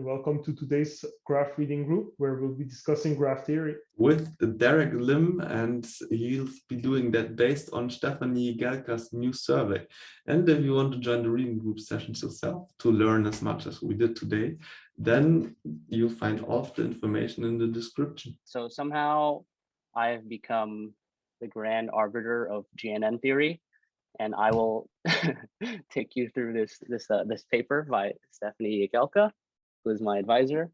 Welcome to today's graph reading group, where we'll be discussing graph theory. With Derek Lim, and he'll be doing that based on Stefanie Jegelka's new survey. And if you want to join the reading group sessions yourself to learn as much as we did today, then you'll find all of the information in the description. So somehow I've become the grand arbiter of GNN theory, and I will take you through this paper by Stefanie Jegelka, who is my advisor.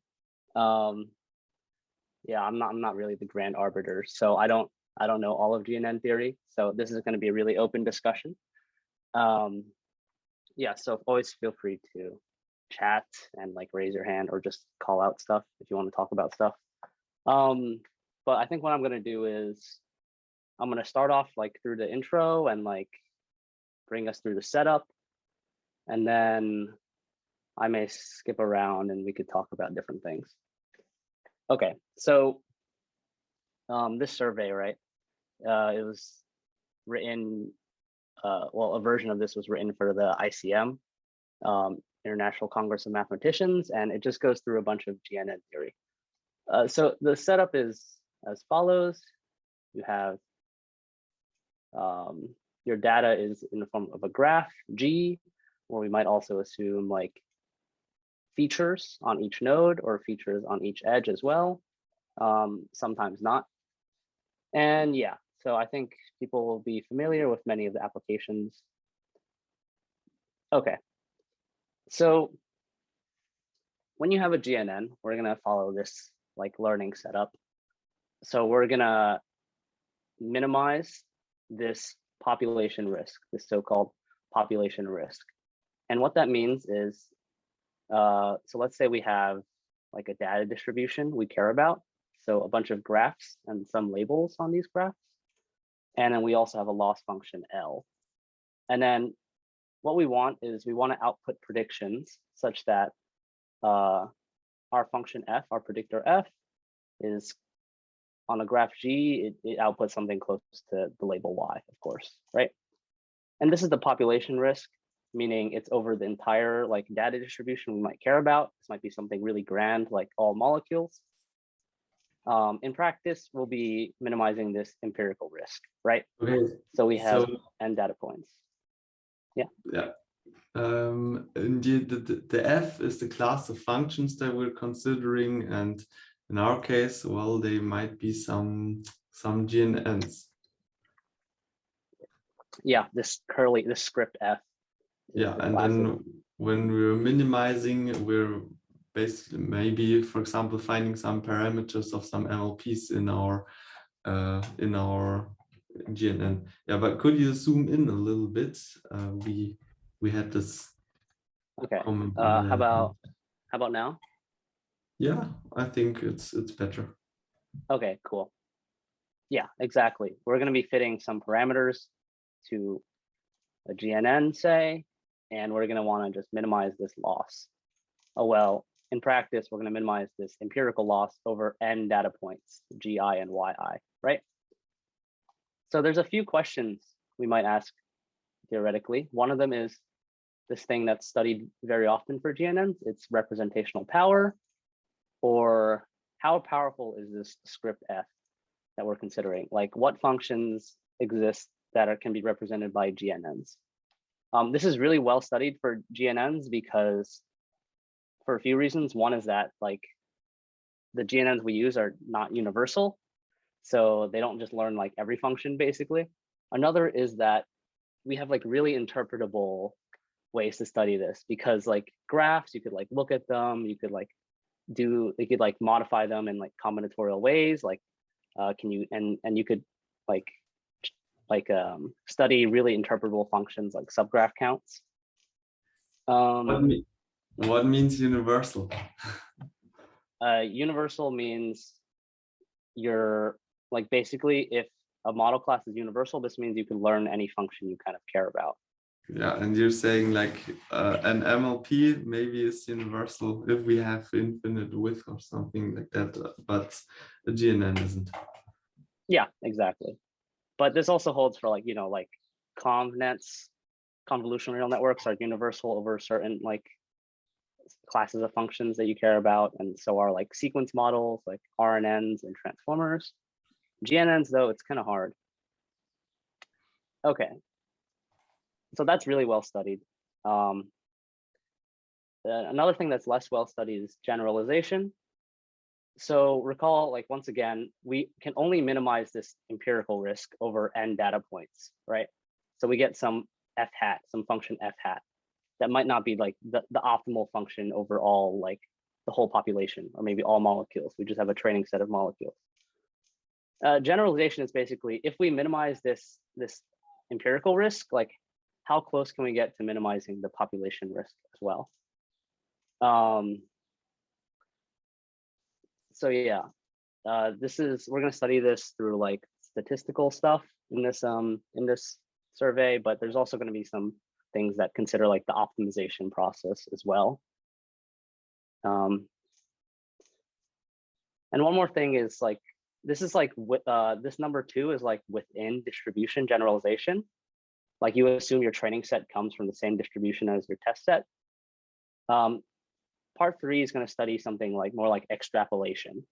Yeah, I'm not really the grand arbiter, so I don't know all of GNN theory. So this is going to be a really open discussion. Yeah, so always feel free to chat and like raise your hand or just call out stuff if you want to talk about stuff. But I think what I'm going to do is I'm going to start off like through the intro and like bring us through the setup, and then I may skip around and we could talk about different things. Okay, so this survey, right? It was written, well, a version of this was written for the ICM, International Congress of Mathematicians, and it just goes through a bunch of GNN theory. So the setup is as follows. You have your data is in the form of a graph, G, or we might also assume like features on each node or features on each edge as well, sometimes not. And yeah, so I think people will be familiar with many of the applications. Okay, so when you have a GNN, we're gonna follow this like learning setup. So we're gonna minimize this population risk, this so-called population risk. And what that means is, so let's say we have like a data distribution we care about. So a bunch of graphs and some labels on these graphs. And then we also have a loss function L. And then what we want is we want to output predictions such that our function F, our predictor F, is on a graph G, it outputs something close to the label Y, of course, right? And this is the population risk, meaning it's over the entire like data distribution we might care about. This might be something really grand, like all molecules. In practice, we'll be minimizing this empirical risk, right? Okay. So we have n data points. Yeah. Yeah. And the F is the class of functions that we're considering, and in our case, well, they might be some GNNs. Yeah, this script F. Yeah, and then when we're minimizing, we're basically maybe, for example, finding some parameters of some MLPs in our GNN. Yeah, but could you zoom in a little bit? We had this. Okay. How about now? Yeah, I think it's better. Okay, cool. Yeah, exactly. We're going to be fitting some parameters to a GNN, say, and we're going to want to just minimize this loss. Oh, well, in practice, we're going to minimize this empirical loss over n data points, GI and YI, right? So there's a few questions we might ask theoretically. One of them is this thing that's studied very often for GNNs. It's representational power, or how powerful is this script F that we're considering? Like what functions exist that can be represented by GNNs? This is really well studied for GNNs because for a few reasons. One is that like the GNNs we use are not universal, so they don't just learn like every function basically. Another is that we have like really interpretable ways to study this, because like graphs, you could like look at them, you could like modify them in like combinatorial ways, like you could study really interpretable functions like subgraph counts. What means universal? Universal means you're like, basically if a model class is universal, this means you can learn any function you kind of care about. Yeah, and you're saying like an MLP maybe is universal if we have infinite width or something like that, but a GNN isn't. Yeah, exactly. But this also holds for like, you know, like convnets, convolutional neural networks are universal over certain like classes of functions that you care about, and so are like sequence models like RNNs and transformers. GNNs, though, it's kind of hard. Okay, so that's really well studied. Another thing that's less well studied is generalization. So recall, like, once again, we can only minimize this empirical risk over n data points, right? So we get some f hat, some function f hat that might not be like the optimal function over all, like the whole population, or maybe all molecules. We just have a training set of molecules. Generalization is basically, if we minimize this empirical risk, like how close can we get to minimizing the population risk as well? So yeah, we're going to study this through like statistical stuff in this survey, but there's also going to be some things that consider like the optimization process as well. And one more thing is like, this is like this number 2 is like within distribution generalization. Like you assume your training set comes from the same distribution as your test set. Part 3 is going to study something like more like extrapolation.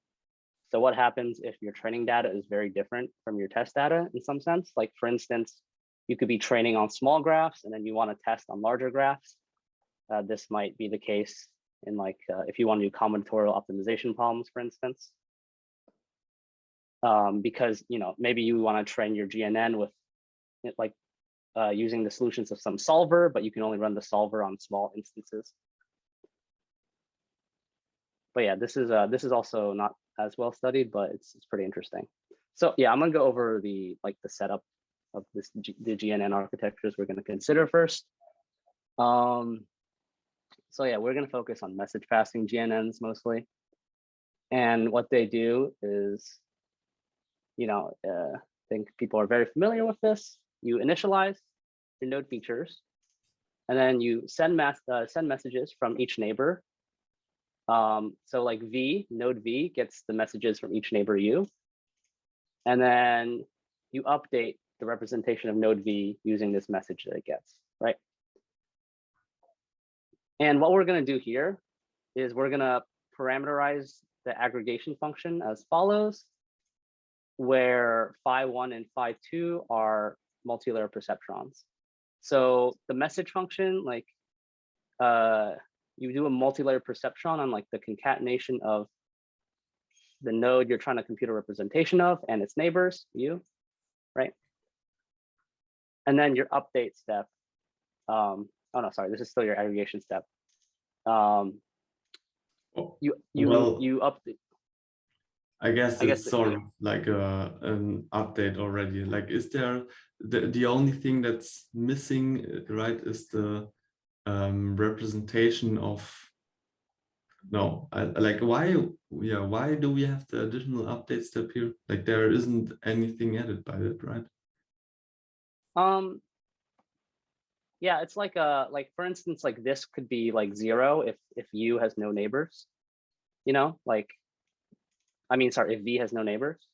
So what happens if your training data is very different from your test data in some sense? Like for instance, you could be training on small graphs and then you want to test on larger graphs. This might be the case in like if you want to do combinatorial optimization problems, for instance. Because maybe you want to train your GNN with like using the solutions of some solver, but you can only run the solver on small instances. But yeah, this is also not as well studied, but it's pretty interesting. So yeah, I'm gonna go over the setup of the GNN architectures we're gonna consider first. So yeah, we're gonna focus on message passing GNNs mostly, and what they do is, I think people are very familiar with this. You initialize your node features, and then you send messages from each neighbor. So like node V gets the messages from each neighbor U, and then you update the representation of node V using this message that it gets, right? And what we're going to do here is we're going to parameterize the aggregation function as follows, where phi1 and phi2 are multilayer perceptrons. So the message function, like you do a multilayer perceptron on like the concatenation of the node you're trying to compute a representation of and its neighbors, U, right? And then your update step. Oh no, sorry, this is still your aggregation step. You update. I guess it's sort of like an update already. Like, is there the only thing that's missing, right? Is the representation of why do we have the additional update step here? Like there isn't anything added by that, right? Yeah, it's like for instance, like this could be like 0 if U has no neighbors, like if V has no neighbors.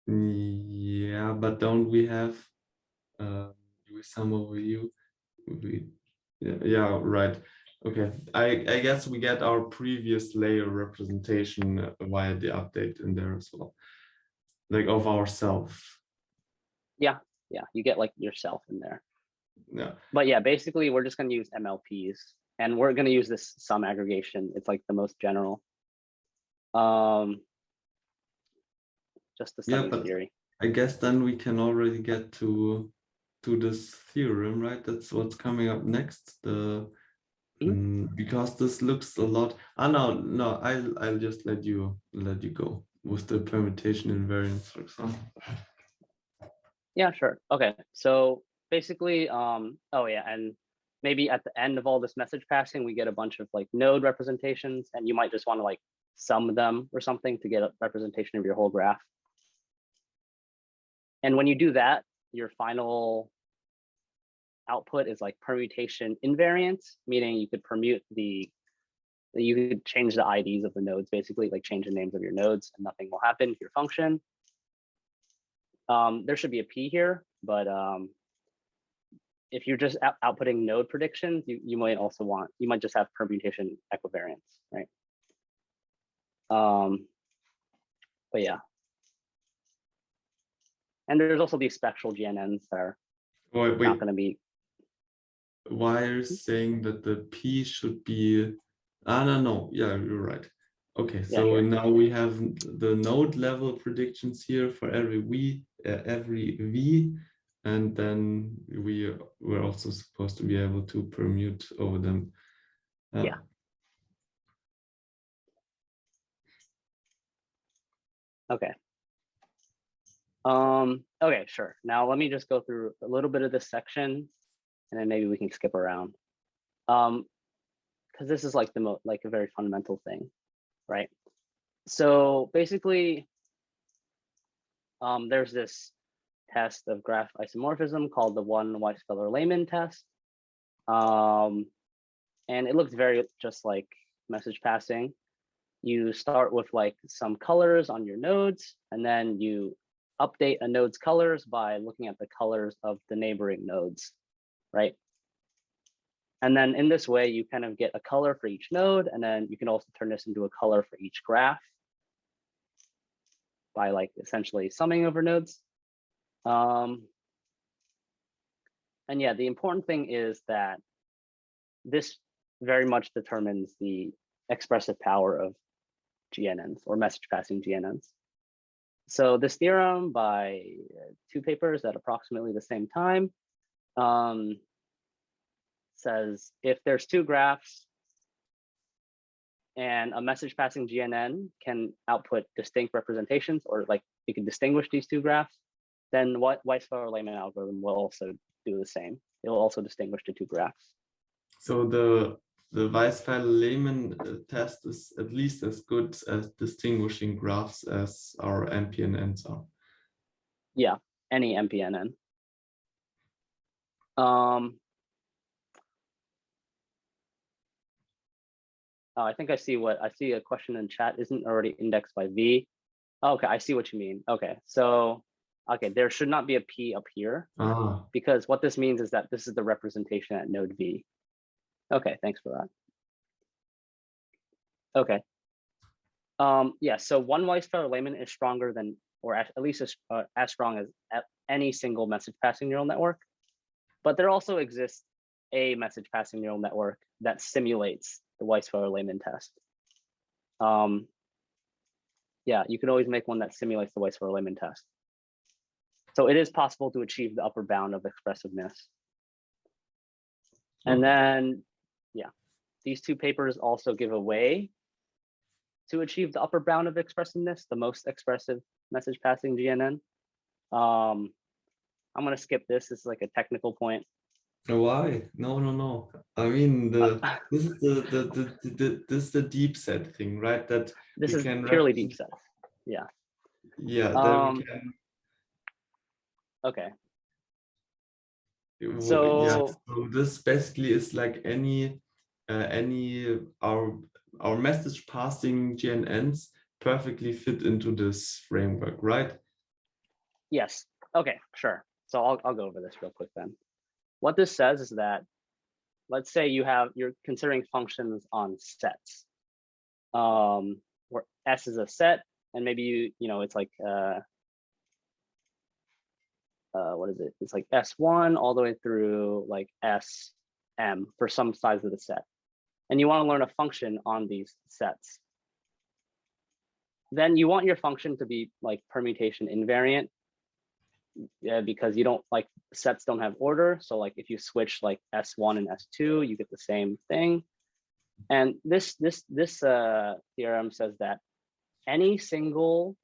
Yeah, but don't we have some over U? Yeah, right. Okay, I guess we get our previous layer representation via the update in there as well, like of ourselves. Yeah, you get like yourself in there. Yeah. But yeah, basically we're just going to use MLPs, and we're going to use this sum aggregation. It's like the most general. Just the study theory. I guess then we can already get to this theorem, right? That's what's coming up next. Because this looks a lot. No, I'll just let you go with the permutation invariance, for example. Yeah, sure. Okay, so basically, oh yeah, and maybe at the end of all this message passing, we get a bunch of like node representations, and you might just want to like sum them or something to get a representation of your whole graph. And when you do that, your final output is like permutation invariant, meaning you could you could change the IDs of the nodes, basically, like change the names of your nodes, and nothing will happen to your function. There should be a P here, but if you're just outputting node predictions, you might also you might just have permutation equivariance, right? But yeah. And there's also these spectral GNNs that are not going to be. Why are you saying that the P should be? No. Yeah, you're right. Okay, so now we have the node level predictions here for every V, and then we're also supposed to be able to permute over them. Yeah. Okay. Okay, sure. Now let me just go through a little bit of this section, and then maybe we can skip around. Because this is like a very fundamental thing, right? So basically, there's this test of graph isomorphism called the one-Weisfelder-Lehmann test. And it looks very just like message passing. You start with like some colors on your nodes, and then you update a node's colors by looking at the colors of the neighboring nodes, right? And then in this way, you kind of get a color for each node, and then you can also turn this into a color for each graph by like essentially summing over nodes. And yeah, the important thing is that this very much determines the expressive power of GNNs or message passing GNNs. So this theorem by two papers at approximately the same time says if there's two graphs and a message passing GNN can output distinct representations, or like you can distinguish these two graphs, then what Weisfelder-Lehmann algorithm will also do the same. It will also distinguish the two graphs. So the Weisfelder-Lehmann test is at least as good as distinguishing graphs as our MPNNs are. Yeah, any MPNN. Oh, I think I see a question in chat isn't already indexed by V. Okay, I see what you mean. Okay, so there should not be a P up here because what this means is that this is the representation at node V. Okay, thanks for that. Okay. Yeah, so one Weisfelder-Lehmann is stronger than, or at least as strong as any single message passing neural network. But there also exists a message passing neural network that simulates the Weisfelder-Lehmann test. Yeah, you can always make one that simulates the Weisfelder-Lehmann test. So it is possible to achieve the upper bound of expressiveness. And then, yeah, these two papers also give a way to achieve the upper bound of expressiveness, the most expressive message passing GNN. I'm going to skip this. This is like a technical point. Why? No. I mean, this is the deep set thing, right? That this is purely deep set. Yeah. Yeah. Then we can. Okay. So, yeah, so this basically is like our message passing GNNs perfectly fit into this framework, right? Yes. Okay, sure. So I'll go over this real quick then. What this says is that, let's say you're considering functions on sets, where S is a set, and maybe it's like what is it? It's like S1 all the way through like SM for some size of the set. And you want to learn a function on these sets. Then you want your function to be like permutation invariant, because you don't like sets don't have order. So like if you switch like S1 and S2, you get the same thing. And this theorem says that any single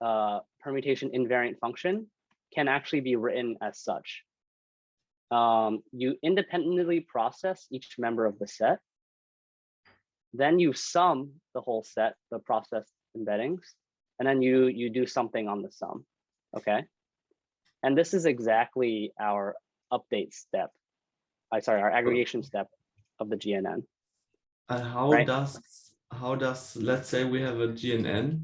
permutation invariant function can actually be written as such. You independently process each member of the set. Then you sum the whole set, the processed embeddings, and then you do something on the sum. Okay. And this is exactly our update step. Our aggregation step of the GNN. And how does let's say we have a GNN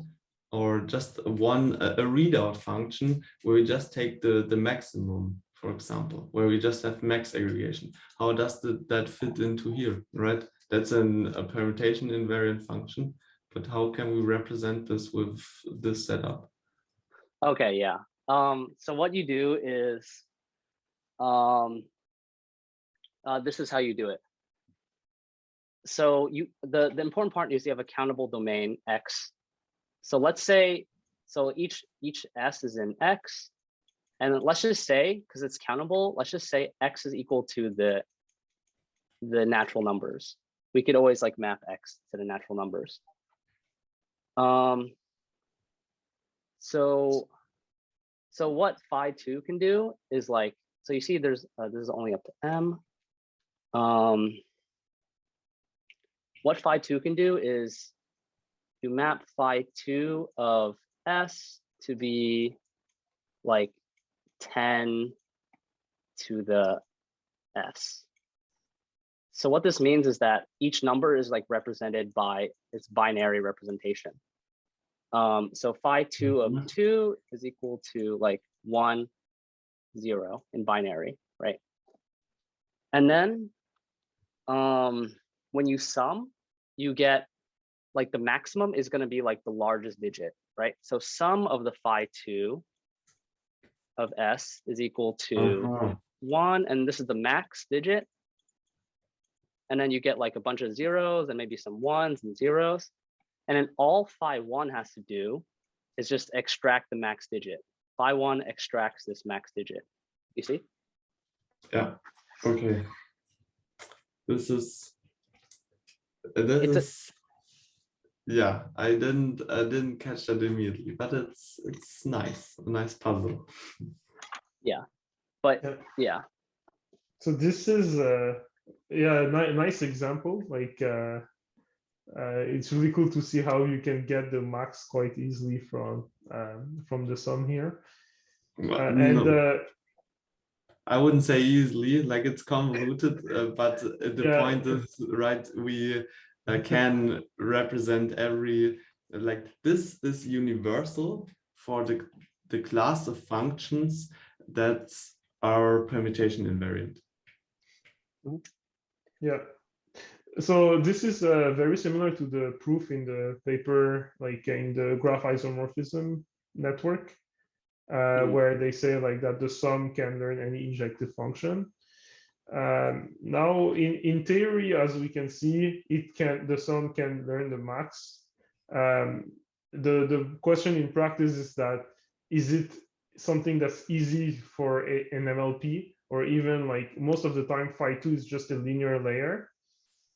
or just a readout function where we just take the maximum for example, where we just have max aggregation. How does that fit into here, right? That's a permutation invariant function, but how can we represent this with this setup? Okay, yeah. So what you do is, this is how you do it. So the important part is you have a countable domain X. So let's say, so each S is in X, and let's just say, because it's countable, let's just say X is equal to the natural numbers. We could always like map X to the natural numbers. So what phi2 can do is like, so you see there's this is only up to M. What phi2 can do is you map phi2 of S to be like 10 to the S. So what this means is that each number is like represented by its binary representation. So phi2 of 2 is equal to like 1, 0 in binary, right? And then when you sum, you get like the maximum is going to be like the largest digit, right? So sum of the phi2 of S is equal to 1, and this is the max digit. And then you get like a bunch of zeros and maybe some ones and zeros. And then all phi1 has to do is just extract the max digit. Phi1 extracts this max digit. You see? Yeah. Okay. This is yeah, I didn't catch that immediately, but it's nice, a nice puzzle. Yeah, but yeah. So this is yeah, a nice example. Like it's really cool to see how you can get the max quite easily from the sum here. I wouldn't say easily, like it's convoluted, but the point is, right, we can represent every, like this is universal for the class of functions that are permutation invariant. Yeah. So this is very similar to the proof in the paper, like in the graph isomorphism network, where they say like that the sum can learn any injective function. Now, in theory, as we can see, the sum can learn the max. The question in practice is that, is it something that's easy for an MLP, or even like most of the time phi2 is just a linear layer,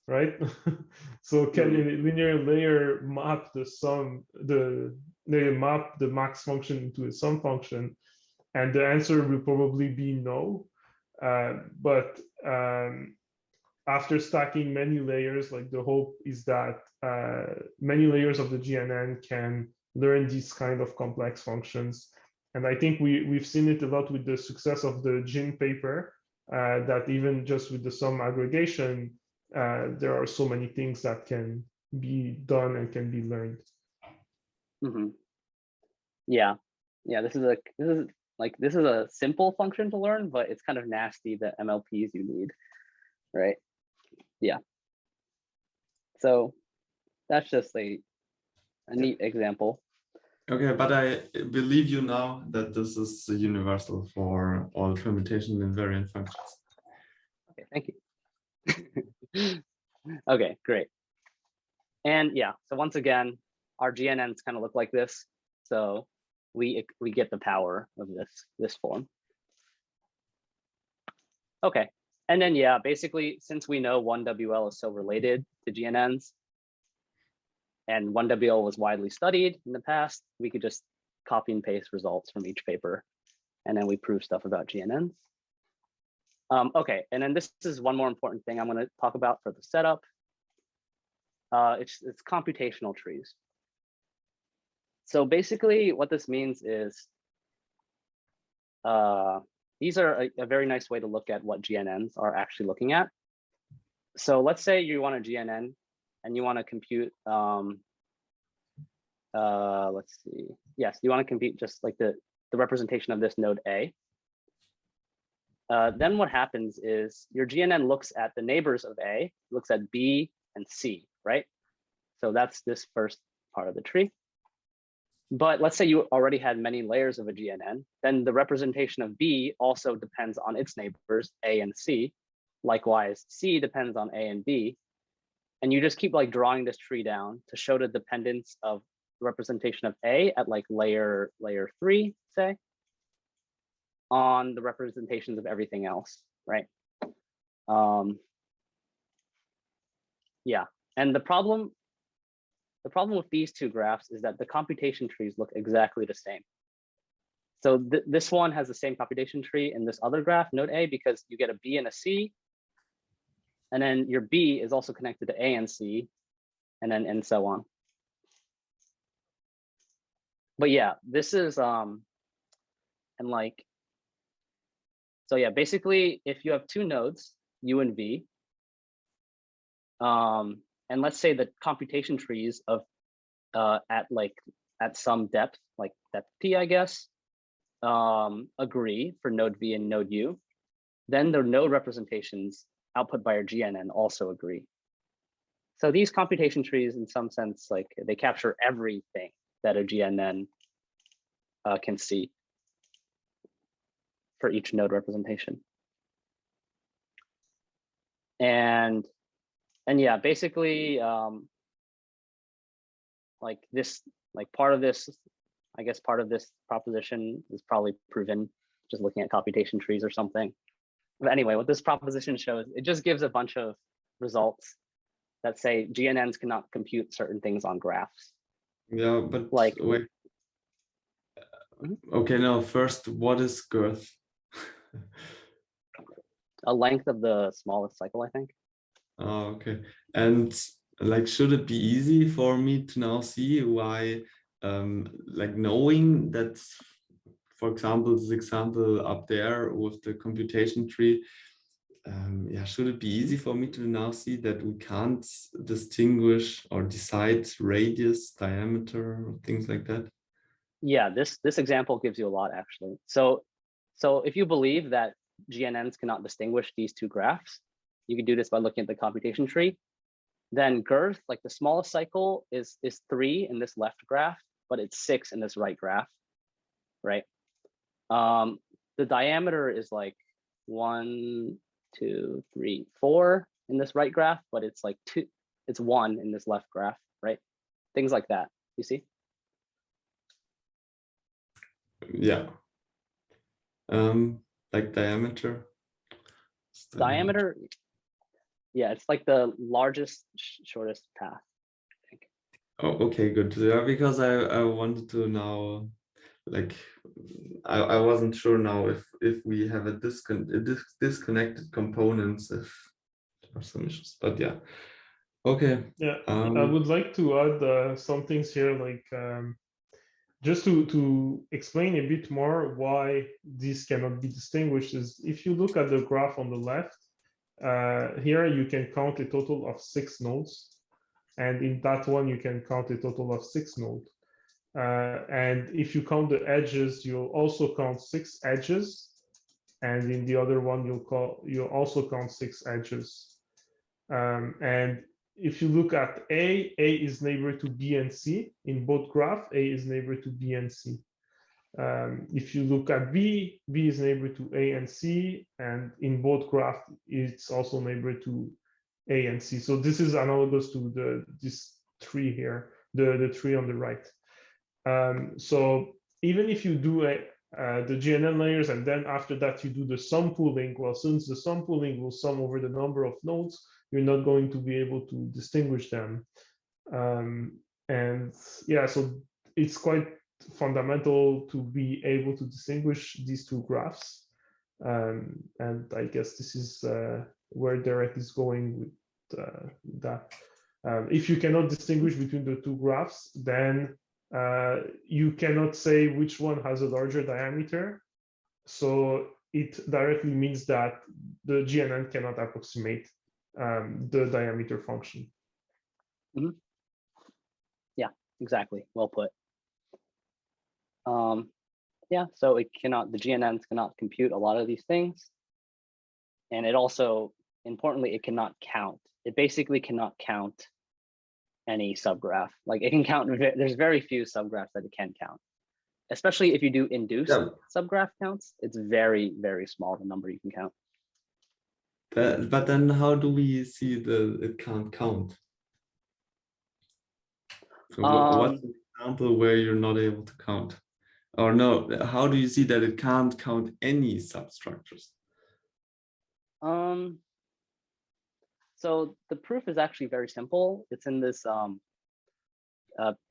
right? So can a linear layer map the sum, map the max function into a sum function? And the answer will probably be no. But after stacking many layers, like the hope is that many layers of the GNN can learn these kind of complex functions. And I think we've seen it a lot with the success of the GIN paper, that even just with the sum aggregation, there are so many things that can be done and can be learned. Mm-hmm. Yeah, this is a simple function to learn, but it's kind of nasty the MLPs you need, right? Yeah. So that's just a neat example. Okay, but I believe you now that this is universal for all permutation invariant functions. Okay, thank you. Okay, great. And yeah, so once again, our GNNs kind of look like this. So we get the power of this form. Okay, and then yeah, basically, since we know 1WL is so related to GNNs, and 1WL was widely studied in the past, we could just copy and paste results from each paper, and then we prove stuff about GNNs. Okay, and then this is one more important thing I'm going to talk about for the setup. It's computational trees. So basically what this means is these are a very nice way to look at what GNNs are actually looking at. So let's say you want a GNN and you want to compute, let's see. Yes, you want to compute just like the representation of this node A. then what happens is your GNN looks at the neighbors of A, looks at B and C, right? So that's this first part of the tree. But let's say you already had many layers of a GNN, then the representation of B also depends on its neighbors, A and C. Likewise, C depends on A and B. And you just keep like drawing this tree down to show the dependence of the representation of A at like layer 3, say, on the representations of everything else, right? Yeah, and the problem with these two graphs is that the computation trees look exactly the same. So this one has the same computation tree in this other graph, node A, because you get a B and a C, and then your B is also connected to A and C, and so on. But yeah, this is and like, so yeah, basically, if you have two nodes, U and V, and let's say the computation trees of at some depth, like depth P, I guess, agree for node V and node U, then the node representations output by our GNN also agree. So these computation trees, in some sense, like they capture everything that a GNN can see for each node representation. And yeah, basically, like part of this, I guess part of this proposition is probably proven just looking at computation trees or something. But anyway, what this proposition shows, it just gives a bunch of results that say GNNs cannot compute certain things on graphs. Yeah, but like, wait. Okay, now first, what is girth? A length of the smallest cycle, I think. Oh, okay. And like, should it be easy for me to now see why, like knowing that, for example, this example up there with the computation tree, yeah, should it be easy for me to now see that we can't distinguish or decide radius, diameter, or things like that? Yeah, this example gives you a lot, actually. So if you believe that GNNs cannot distinguish these two graphs, you can do this by looking at the computation tree. Then girth, like the smallest cycle, is 3 in this left graph, but it's 6 in this right graph, right? The diameter is like 1, 2, 3, 4 in this right graph, but it's like 2, it's 1 in this left graph, right? Things like that, you see? Yeah. Like diameter. Diameter, yeah, it's like the largest, shortest path, I think. Oh, okay, good. Yeah, because I wanted to now, like, I wasn't sure now if we have a disconnected components, if there are some issues, but yeah. Okay. Yeah, I would like to add some things here, like just to explain a bit more why these cannot be distinguished. Is if you look at the graph on the left, here you can count a total of 6 nodes, and in that one you can count a total of 6 nodes. And if you count the edges, you'll also count 6 edges, and in the other one you'll also count 6 edges. And if you look at A is neighbor to B and C. In both graph, A is neighbor to B and C. If you look at B is neighbor to A and C, and in both graph, it's also neighbor to A and C. So this is analogous to this tree here, the tree on the right. So even if you do the GNN layers, and then after that you do the sum pooling, well, since the sum pooling will sum over the number of nodes, you're not going to be able to distinguish them. And yeah, so it's quite fundamental to be able to distinguish these two graphs. And I guess this is where Derek is going with that. If you cannot distinguish between the two graphs, then you cannot say which one has a larger diameter. So it directly means that the GNN cannot approximate the diameter function. Mm-hmm. Yeah, exactly. Well put. Yeah, so the GNNs cannot compute a lot of these things. And it also, importantly, it cannot count. It basically cannot count any subgraph. Like it can count, there's very few subgraphs that it can count. Especially if you do induced subgraph counts, it's very, very small, the number you can count. But then how do we see it can't count? So what's an example where you're not able to count? Or no, how do you see that it can't count any substructures? So the proof is actually very simple. It's in this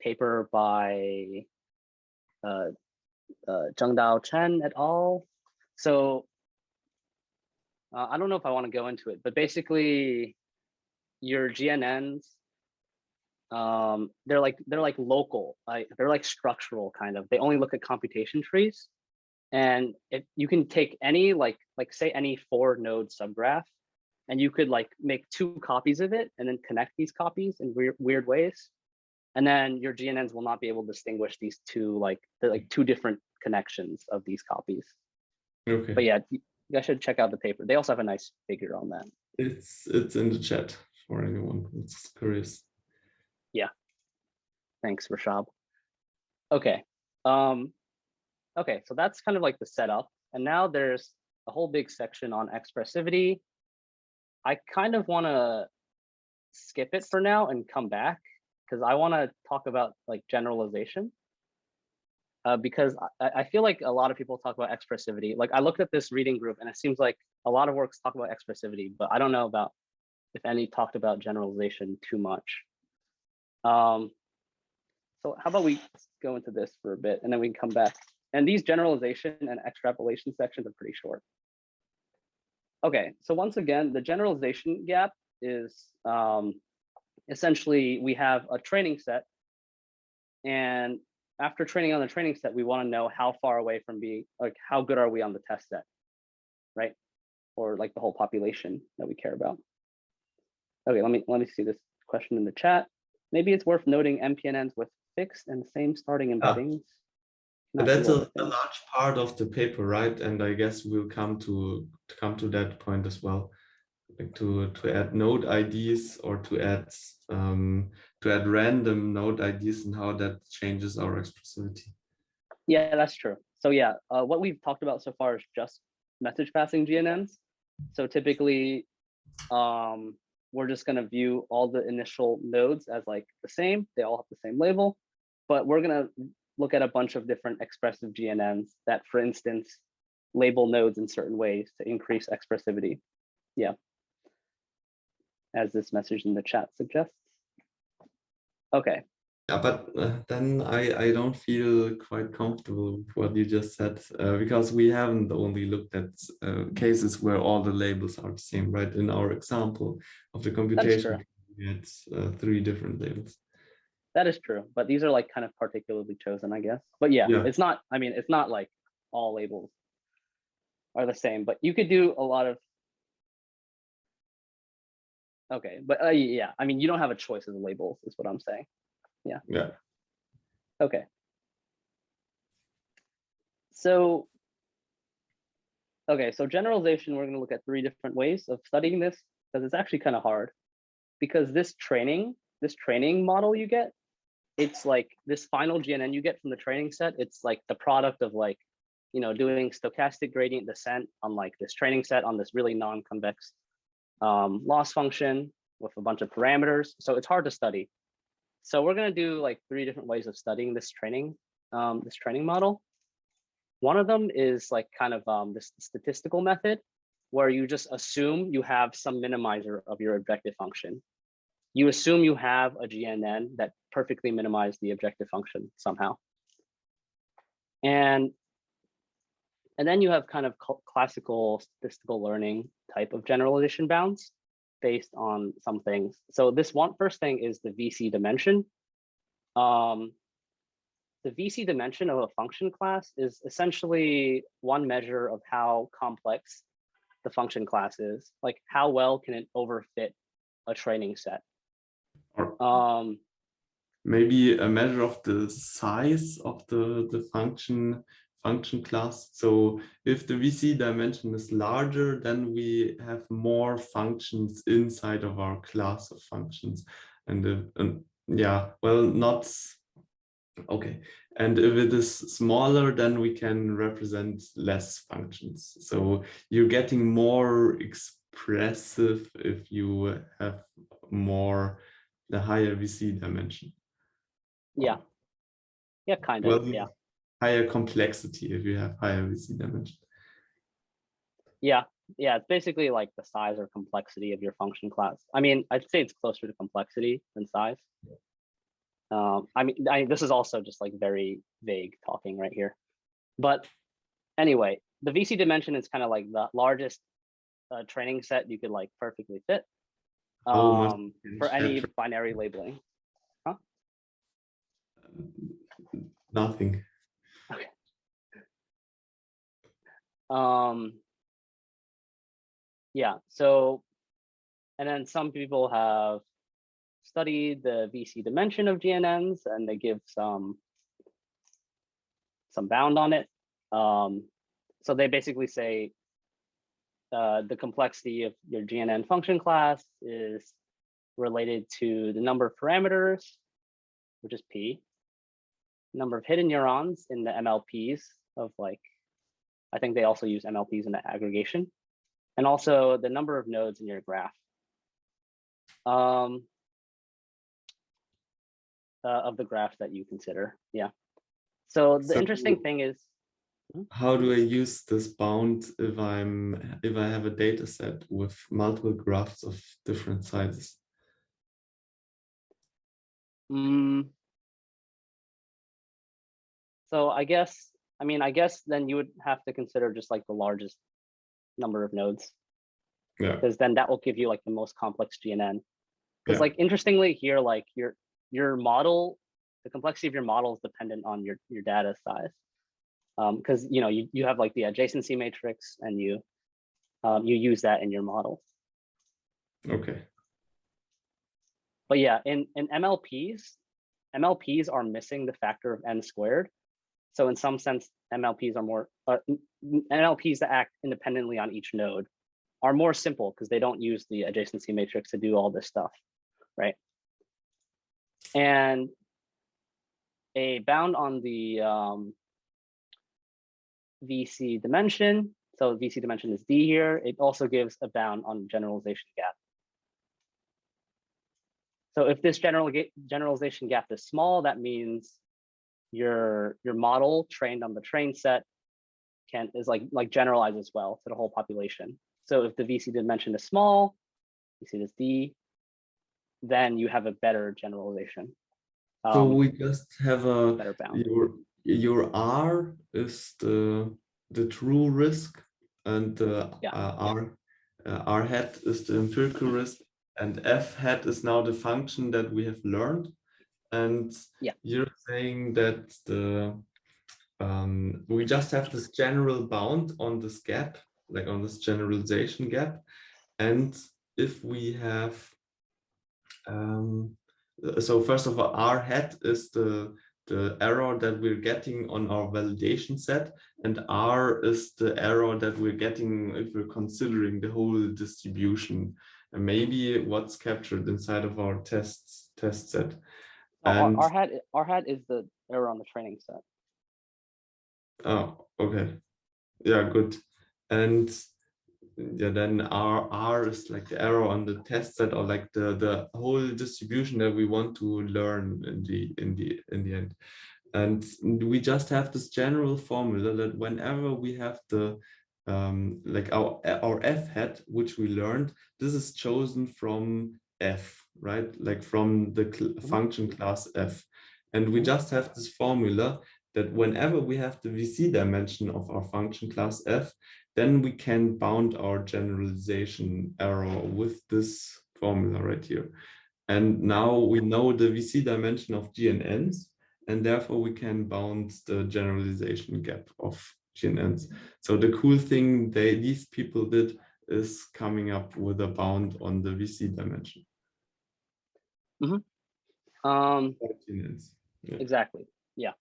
paper by Zhengdao Chen et al. So I don't know if I want to go into it, but basically your GNNs, they're like local, they're like structural kind of. They only look at computation trees, and if you can take any like say any 4 node subgraph, and you could like make 2 copies of it and then connect these copies in weird ways, and then your GNNs will not be able to distinguish these 2 they're like 2 different connections of these copies. Okay. But yeah, you guys should check out the paper. They also have a nice figure on that. It's in the chat for anyone who's curious. Yeah. Thanks, Rashab. Okay. Okay, so that's kind of like the setup. And now there's a whole big section on expressivity. I kind of want to skip it for now and come back because I want to talk about like generalization. Because I feel like a lot of people talk about expressivity. Like I looked at this reading group and it seems like a lot of works talk about expressivity, but I don't know about if any talked about generalization too much. So how about we go into this for a bit and then we can come back. And these generalization and extrapolation sections are pretty short. Okay, so once again, the generalization gap is essentially we have a training set, and after training on the training set, we want to know how far away from being, like how good are we on the test set, right? Or like the whole population that we care about. Okay, let me see this question in the chat. Maybe it's worth noting MPNNs with fixed and same starting embeddings. That's a large part of the paper, right? And I guess we'll come to that point as well, like to add node IDs or to add random node IDs and how that changes our expressivity. Yeah, that's true. So yeah, what we've talked about so far is just message passing GNNs. So typically, we're just going to view all the initial nodes as like the same. They all have the same label, but we're going to look at a bunch of different expressive GNNs that, for instance, label nodes in certain ways to increase expressivity. Yeah, as this message in the chat suggests. Okay. Yeah, but then I don't feel quite comfortable with what you just said, because we haven't only looked at cases where all the labels are the same, right? In our example of the computation, we had 3 different labels. That is true, but these are like kind of particularly chosen, I guess. But yeah, it's not, I mean, it's not like all labels are the same, but you could do a lot of, okay, but yeah, I mean, you don't have a choice of the labels is what I'm saying. Yeah. Yeah. Okay. So generalization, we're going to look at 3 different ways of studying this because it's actually kind of hard, because this training model you get, it's like this final GNN you get from the training set. It's like the product of like, you know, doing stochastic gradient descent on like this training set on this really non-convex loss function with a bunch of parameters. So it's hard to study. So we're going to do like 3 different ways of studying this training model. One of them is like kind of this statistical method where you just assume you have some minimizer of your objective function. You assume you have a GNN that perfectly minimizes the objective function somehow. And then you have kind of classical statistical learning type of generalization bounds based on some things. So this first thing is the VC dimension. The VC dimension of a function class is essentially one measure of how complex the function class is, like how well can it overfit a training set. Maybe a measure of the size of the function function class. So if the VC dimension is larger, then we have more functions inside of our class of functions. And yeah, well, not okay. And if it is smaller, then we can represent less functions. So you're getting more expressive if you have the higher VC dimension. Yeah. Yeah, kind of. Well, Yeah. higher complexity if you have higher VC dimension. Yeah. Yeah. It's basically like the size or complexity of your function class. I mean, I'd say it's closer to complexity than size. I mean, this is also just like very vague talking right here. But anyway, the VC dimension is kind of like the largest training set you could like perfectly fit for any binary labeling. Huh? Nothing. Okay. Yeah, so, and then some people have studied the VC dimension of GNNs and they give some bound on it. So they basically say the complexity of your GNN function class is related to the number of parameters, which is P, number of hidden neurons in the MLPs of like, I think they also use MLPs in the aggregation, and also the number of nodes in your graph. Of the graph that you consider, yeah. So the interesting thing is, how do I use this bound if I have a data set with multiple graphs of different sizes? So I guess then you would have to consider just like the largest number of nodes. Yeah. Because then that will give you like the most complex GNN. Because like interestingly here, like your model, the complexity of your model is dependent on your data size. Because you have like the adjacency matrix and you use that in your model. Okay. But yeah, in MLPs are missing the factor of n squared. So in some sense, MLPs are more MLPs that act independently on each node are more simple because they don't use the adjacency matrix to do all this stuff, right? And a bound on the VC dimension. So VC dimension is D here. It also gives a bound on generalization gap. So if this generalization gap is small, that means your model trained on the train set is like generalized as well to the whole population. So if the VC dimension is small, you see this D, then you have a better generalization. So we just have a better bound. Your R is the true risk, and R hat is the empirical risk, and F hat is now the function that we have learned. And you're saying that we just have this general bound on this gap, like on this generalization gap. And if we have, so first of all, R hat is the error that we're getting on our validation set, and R is the error that we're getting if we're considering the whole distribution, and maybe what's captured inside of our test set. And R hat is the error on the training set. Oh, okay. Yeah, good. And yeah, then R is like the error on the test set, or like the whole distribution that we want to learn in the end. And we just have this general formula that whenever we have the like our F hat, which we learned, this is chosen from F, right? Like from the function class F. And we just have this formula that whenever we have the VC dimension of our function class F, then we can bound our generalization error with this formula right here. And now we know the VC dimension of GNNs, and therefore we can bound the generalization gap of GNNs. So the cool thing these people did is coming up with a bound on the VC dimension. GNNs. GNNs. Yeah. Exactly. Yeah.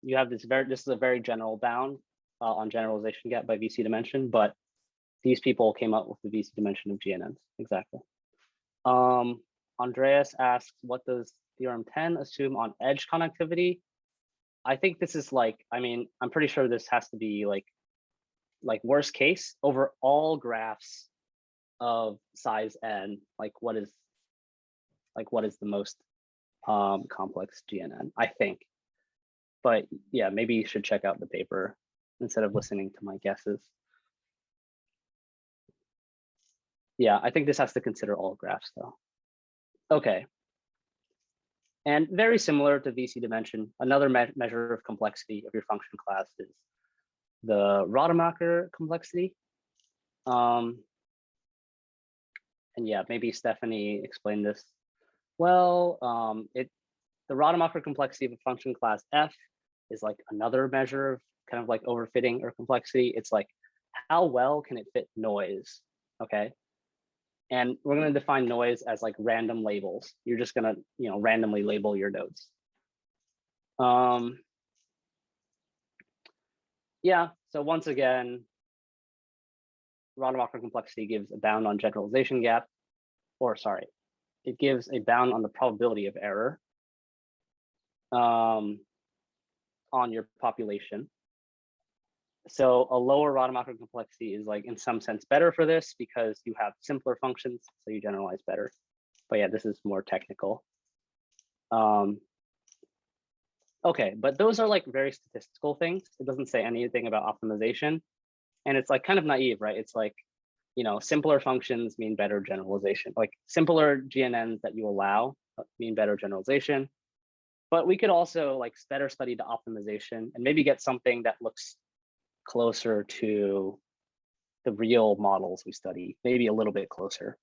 you have this is a very general bound on generalization gap by VC dimension, but these people came up with the VC dimension of GNNs. Exactly. Andreas asks, what does theorem 10 assume on edge connectivity? I think this is like, I mean, I'm pretty sure this has to be like worst case over all graphs of size n, like what is the most complex GNN, I think. But yeah, maybe you should check out the paper instead of listening to my guesses. Yeah, I think this has to consider all graphs though. Okay. And very similar to VC dimension, another measure of complexity of your function class is the Rademacher complexity. And yeah, maybe Stefanie explained this. Well, the Rademacher complexity of a function class F is like another measure of kind of like overfitting or complexity. It's like, how well can it fit noise? Okay. And we're going to define noise as like random labels. You're just going to, randomly label your nodes. Yeah, so once again, Rademacher complexity gives a bound on generalization gap, or sorry, it gives a bound on the probability of error on your population. So a lower Rademacher complexity is like in some sense better for this because you have simpler functions, so you generalize better. But yeah, this is more technical. Okay, but those are like very statistical things. It doesn't say anything about optimization. And it's like kind of naive, right? It's like, simpler functions mean better generalization. Like simpler GNNs that you allow mean better generalization. But we could also like better study the optimization and maybe get something that looks closer to the real models we study, maybe a little bit closer.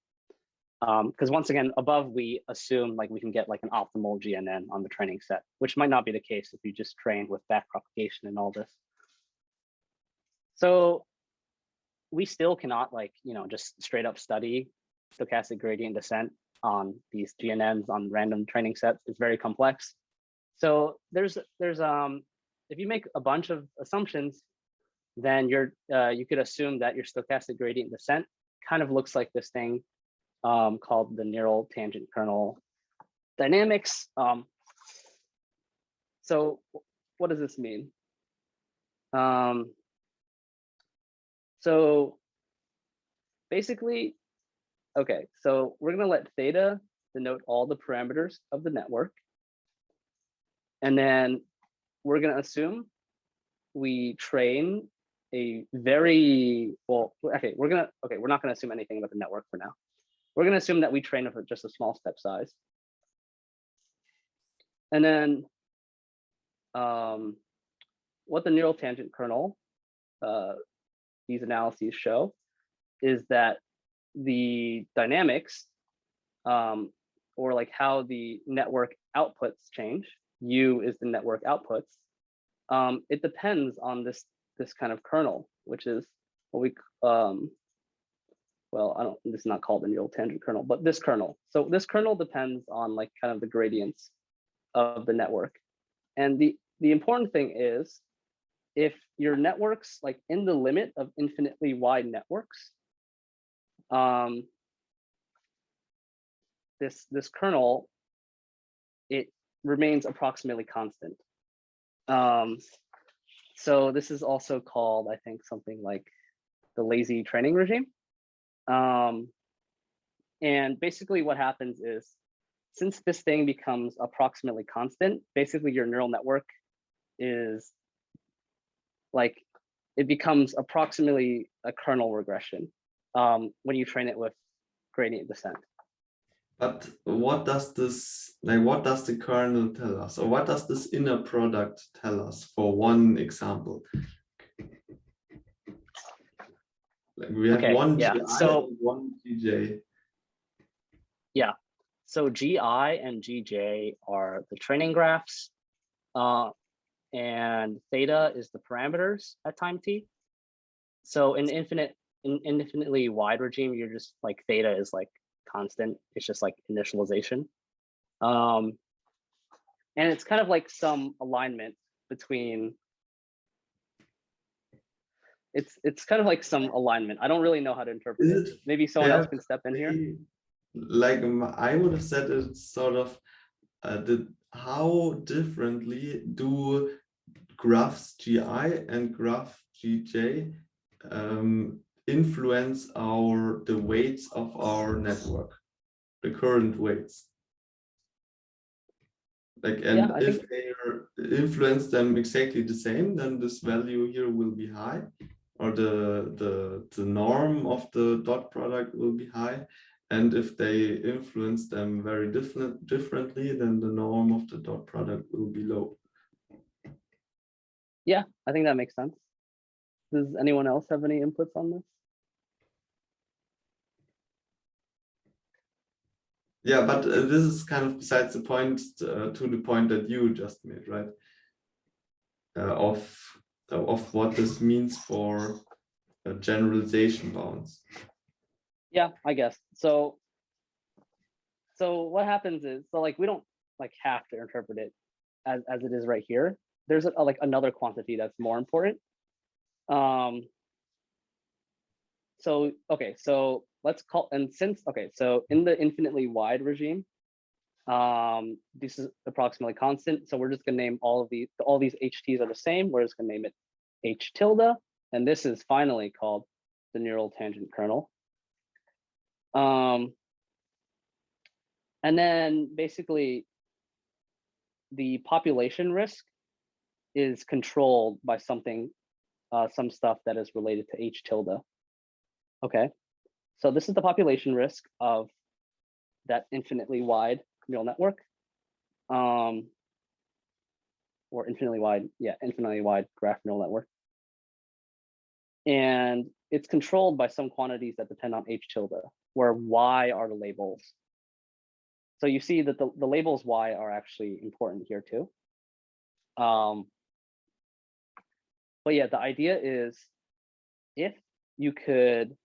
Because once again, above we assume like we can get like an optimal GNN on the training set, which might not be the case if you just trained with backpropagation and all this. So we still cannot like, just straight up study stochastic gradient descent on these GNNs on random training sets. It's very complex. So there's if you make a bunch of assumptions, then you could assume that your stochastic gradient descent kind of looks like this thing called the neural tangent kernel dynamics. So what does this mean? So basically, okay, so we're going to let theta denote all the parameters of the network. And then we're going to assume we train a very, well, okay, we're not going to assume anything about the network for now. We're going to assume that we train it for just a small step size. And then what the neural tangent kernel, these analyses show, is that the dynamics, or like how the network outputs change, U is the network outputs, it depends on this kind of kernel, which is what we, well, this is not called the neural tangent kernel, but this kernel. So this kernel depends on like kind of the gradients of the network. And the important thing is, if your network's like in the limit of infinitely wide networks, this kernel, it remains approximately constant. So this is also called, I think, something like the lazy training regime. And basically what happens is, since this thing becomes approximately constant, basically your neural network is like, it becomes approximately a kernel regression when you train it with gradient descent. But what does this, like, what does the kernel tell us? Or what does this inner product tell us, for one example? Like we have one GI and one GJ. Yeah, so GI and GJ are the training graphs, and theta is the parameters at time t. So in infinitely wide regime, you're just like theta is like constant. It's just like initialization. And it's kind of like some alignment between, it's kind of like some alignment. I don't really know how to interpret Is it. it Maybe someone else fair can step in here. Like I would have said it sort of how differently do graphs GI and graph GJ influence the weights of our network, the current weights. Like, and Yeah, I if think, they influence them exactly the same, then this value here will be high, or the norm of the dot product will be high. And if they influence them very differently, then the norm of the dot product will be low. yeah, I think that makes sense. Does anyone else have any inputs on this? Yeah, but this is kind of besides the point to the point that you just made, right? Of what this means for generalization bounds. Yeah, I guess. So what happens is, so like we don't like have to interpret it as it is right here. There's like another quantity that's more important. So okay, so let's call, and since, okay, so in the infinitely wide regime, this is approximately constant. So we're just gonna name all these HTs are the same. We're just gonna name it H tilde, and this is finally called the neural tangent kernel. And then basically the population risk is controlled by something, some stuff that is related to H tilde. Okay, so this is the population risk of that infinitely wide neural network, or infinitely wide graph neural network. And it's controlled by some quantities that depend on H tilde, where Y are the labels. So you see that the labels Y are actually important here too. But yeah, the idea is if you could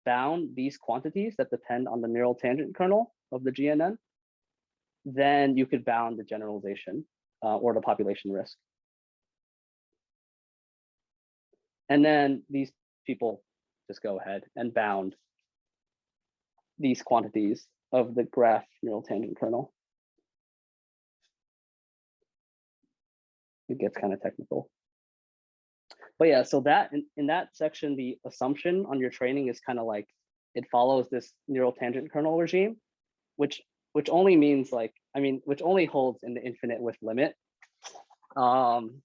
bound these quantities that depend on the neural tangent kernel of the GNN, then you could bound the generalization or the population risk. And then these people just go ahead and bound these quantities of the graph neural tangent kernel. It gets kind of technical. But yeah, so that in that section, the assumption on your training is kind of like it follows this neural tangent kernel regime, which only means like, I mean, which only holds in the infinite with limit. And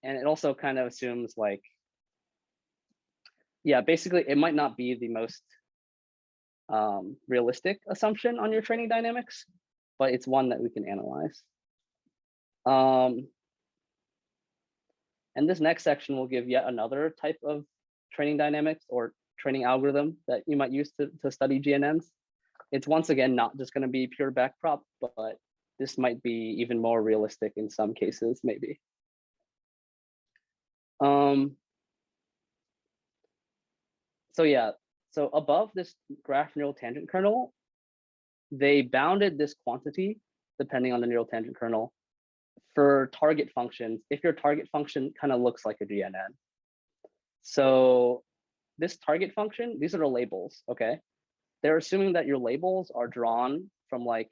it also kind of assumes like, yeah, basically it might not be the most realistic assumption on your training dynamics, but it's one that we can analyze. And this next section will give yet another type of training dynamics or training algorithm that you might use to study GNNs. It's once again not just going to be pure backprop, but this might be even more realistic in some cases, maybe. So yeah, so above this graph neural tangent kernel, they bounded this quantity depending on the neural tangent kernel for target functions if your target function kind of looks like a GNN. So this target function, these are the labels, okay? They're assuming that your labels are drawn from like,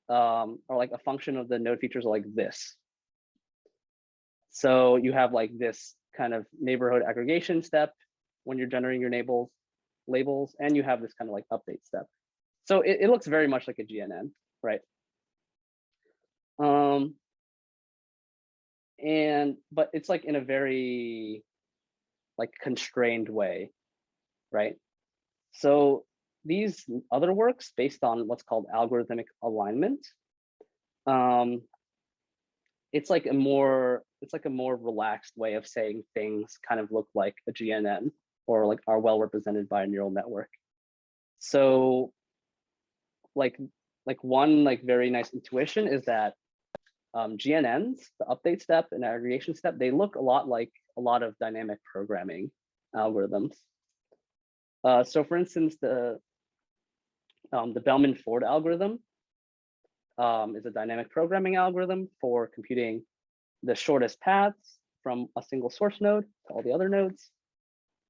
or like a function of the node features like this. So you have like this kind of neighborhood aggregation step when you're generating your labels, and you have this kind of like update step. So it looks very much like a GNN, right? But it's like in a very like constrained way, right? So these other works based on what's called algorithmic alignment, it's like a more relaxed way of saying things kind of look like a GNN or like are well represented by a neural network. So like one like very nice intuition is that GNNs, the update step and aggregation step, they look a lot like a lot of dynamic programming algorithms. So for instance, the Bellman-Ford algorithm is a dynamic programming algorithm for computing the shortest paths from a single source node to all the other nodes.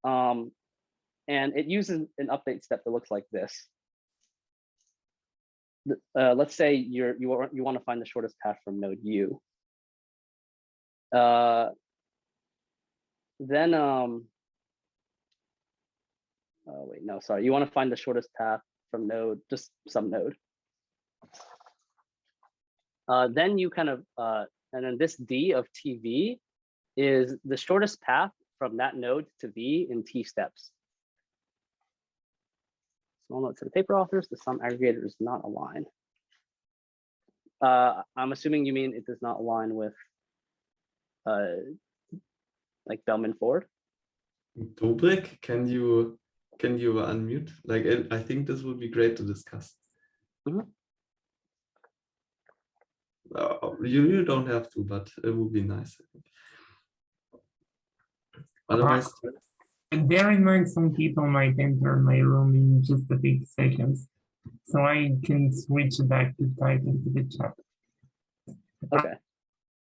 And it uses an update step that looks like this. Let's say you want to find the shortest path from node U. Then wait, no, sorry. You want to find the shortest path from node, just some node. Then you kind of, and then this D of TV is the shortest path from that node to V in T steps. Small note to the paper authors, the sum aggregator does not align. I'm assuming you mean it does not align with like Bellman-Ford? Dobrik, can you unmute? Like, I think this would be great to discuss. Mm-hmm. You don't have to, but it would be nice. Otherwise, bear in mind some people might enter my room in just a few seconds, so I can switch back to type into the chat. Okay.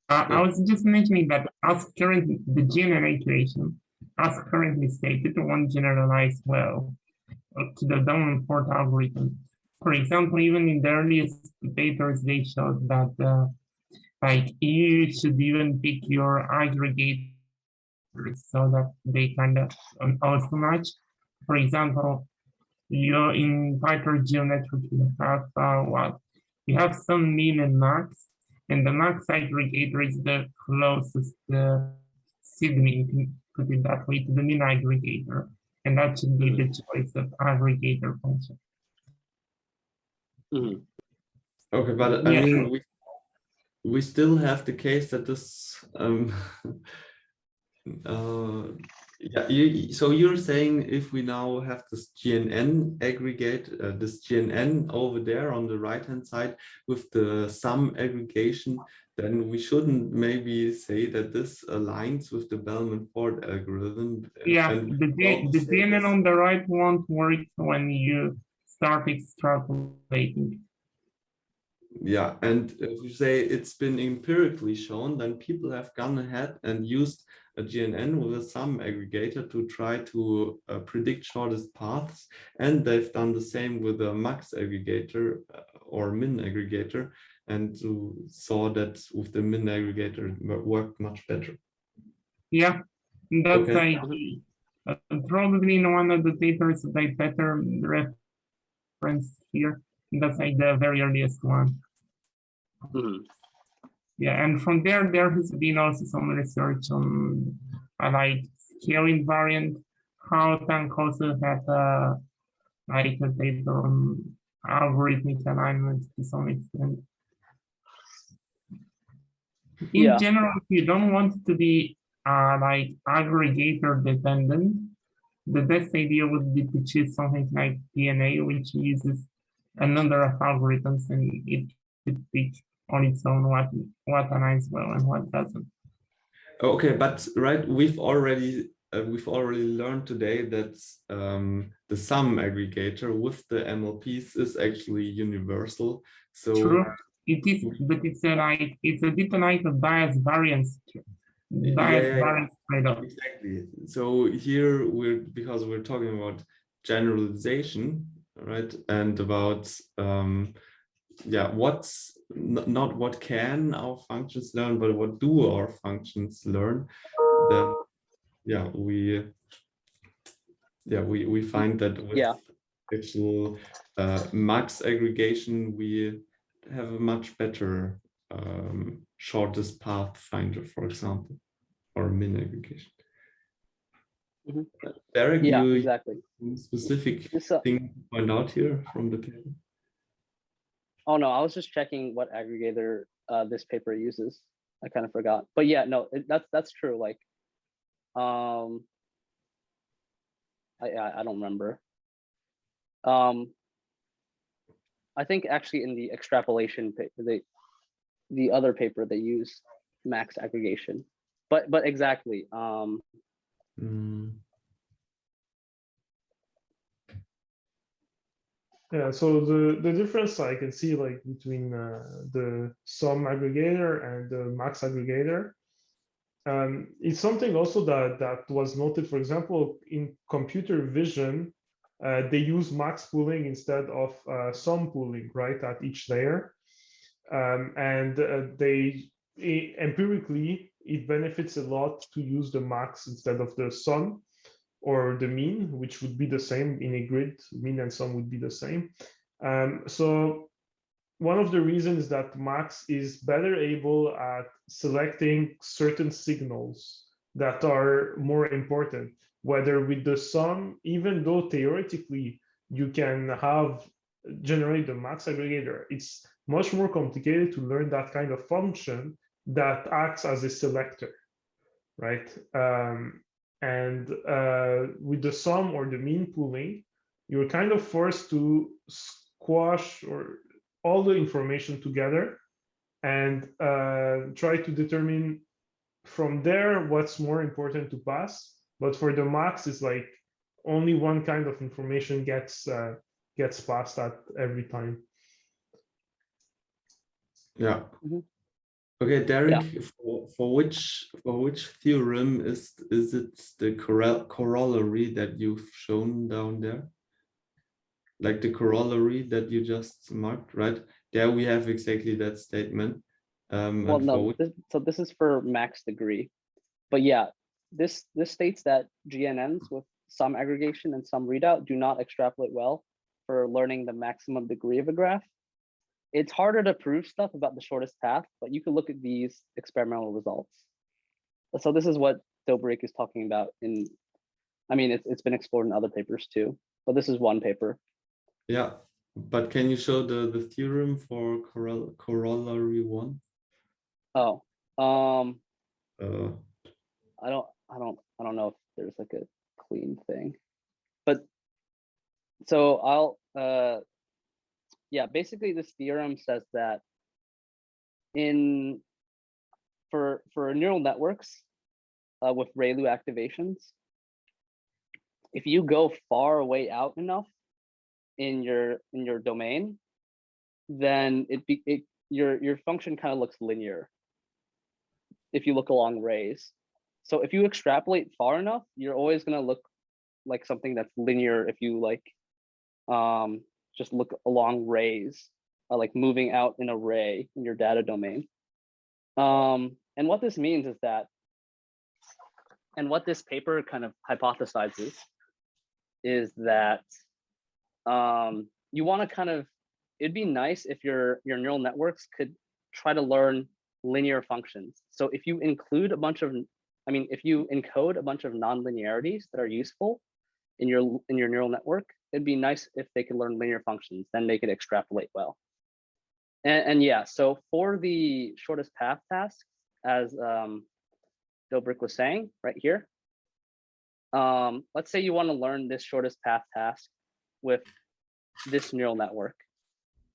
I was just mentioning that as currently the GNN iteration, as currently stated, won't generalize well to the Bellman-Ford algorithm. For example, even in the earliest papers, they showed that like you should even pick your aggregate so that they kind of also match. For example, you in Python geometric you have what? You have some min and max, and the max aggregator is the closest sigma, you can put it that way, to the min aggregator, and that should be the choice of aggregator function. Mm-hmm. okay, but I mean, we still have the case that this yeah, so you're saying if we now have this GNN aggregate, this GNN over there on the right hand side with the sum aggregation, then we shouldn't maybe say that this aligns with the Bellman-Ford algorithm. Yeah, the GNN on the right won't work when you start extrapolating. Yeah, and if you say it's been empirically shown, then people have gone ahead and used a GNN with a sum aggregator to try to predict shortest paths, and they've done the same with a max aggregator or min aggregator, and saw that with the min aggregator it worked much better. Yeah, that's Okay. like probably in one of the papers that I better reference here. That's like the very earliest one. Mm-hmm. Yeah, and from there has been also some research on like scale invariant. How Tank also had like a paper on algorithmic alignment to some extent. In general, if you don't want it to be like aggregator dependent, the best idea would be to choose something like DNA, which uses a number of algorithms, and it could pick on its own what aligns well and what doesn't. Okay, but right, we've already learned today that the sum aggregator with the MLPs is actually universal. So true, it is, but it's a different type of bias variance. Variance trade-off. Exactly. So here because we're talking about generalization, right, and about yeah, what's not what can our functions learn, but what do our functions learn? Then yeah, we find that with actual max aggregation, we have a much better shortest path finder, for example, or min aggregation. Mm-hmm. Derek, yeah, you exactly. Specific thing to point out here from the paper? Oh no, I was just checking what aggregator this paper uses. I kind of forgot, but yeah, no, that's true. Like, I don't remember. I think actually in the extrapolation paper, the other paper they use max aggregation, but exactly. Yeah, so the difference I can see like between the sum aggregator and the max aggregator, it's something also that was noted, for example, in computer vision, they use max pooling instead of sum pooling, right, at each layer. And empirically, it benefits a lot to use the max instead of the sum or the mean, which would be the same in a grid. Mean and sum would be the same. So one of the reasons that max is better able at selecting certain signals that are more important, whether with the sum, even though theoretically you can generate the max aggregator, it's much more complicated to learn that kind of function that acts as a selector, right? And with the sum or the mean pooling, you're kind of forced to squash or all the information together and try to determine from there what's more important to pass. But for the max, it's like only one kind of information gets passed at every time. Yeah. Mhm. Okay, Derek, Yeah. for which theorem is it the corollary that you've shown down there? Like the corollary that you just marked, right? There we have exactly that statement. Well, and no, for so this is for max degree. But yeah, this states that GNNs with some aggregation and some readout do not extrapolate well for learning the maximum degree of a graph. It's harder to prove stuff about the shortest path, but you can look at these experimental results. So this is what Dobrik is talking about in, I mean, it's been explored in other papers too, but this is one paper. yeah, but can you show the theorem for corollary one? Oh, Uh, I don't know if there's like a clean thing, but so yeah, basically this theorem says that for neural networks with ReLU activations, if you go far away out enough in your domain, then your function kind of looks linear if you look along rays. So if you extrapolate far enough, you're always going to look like something that's linear if you like just look along rays, like moving out in a ray in your data domain. And what this means is that, and what this paper kind of hypothesizes is that you want to kind of, it'd be nice if your neural networks could try to learn linear functions. So if you include a bunch of, if you encode a bunch of non-linearities that are useful in your neural network, it'd be nice if they could learn linear functions, then they could extrapolate well. And yeah, so for the shortest path task, as Dobrik was saying right here, let's say you want to learn this shortest path task with this neural network.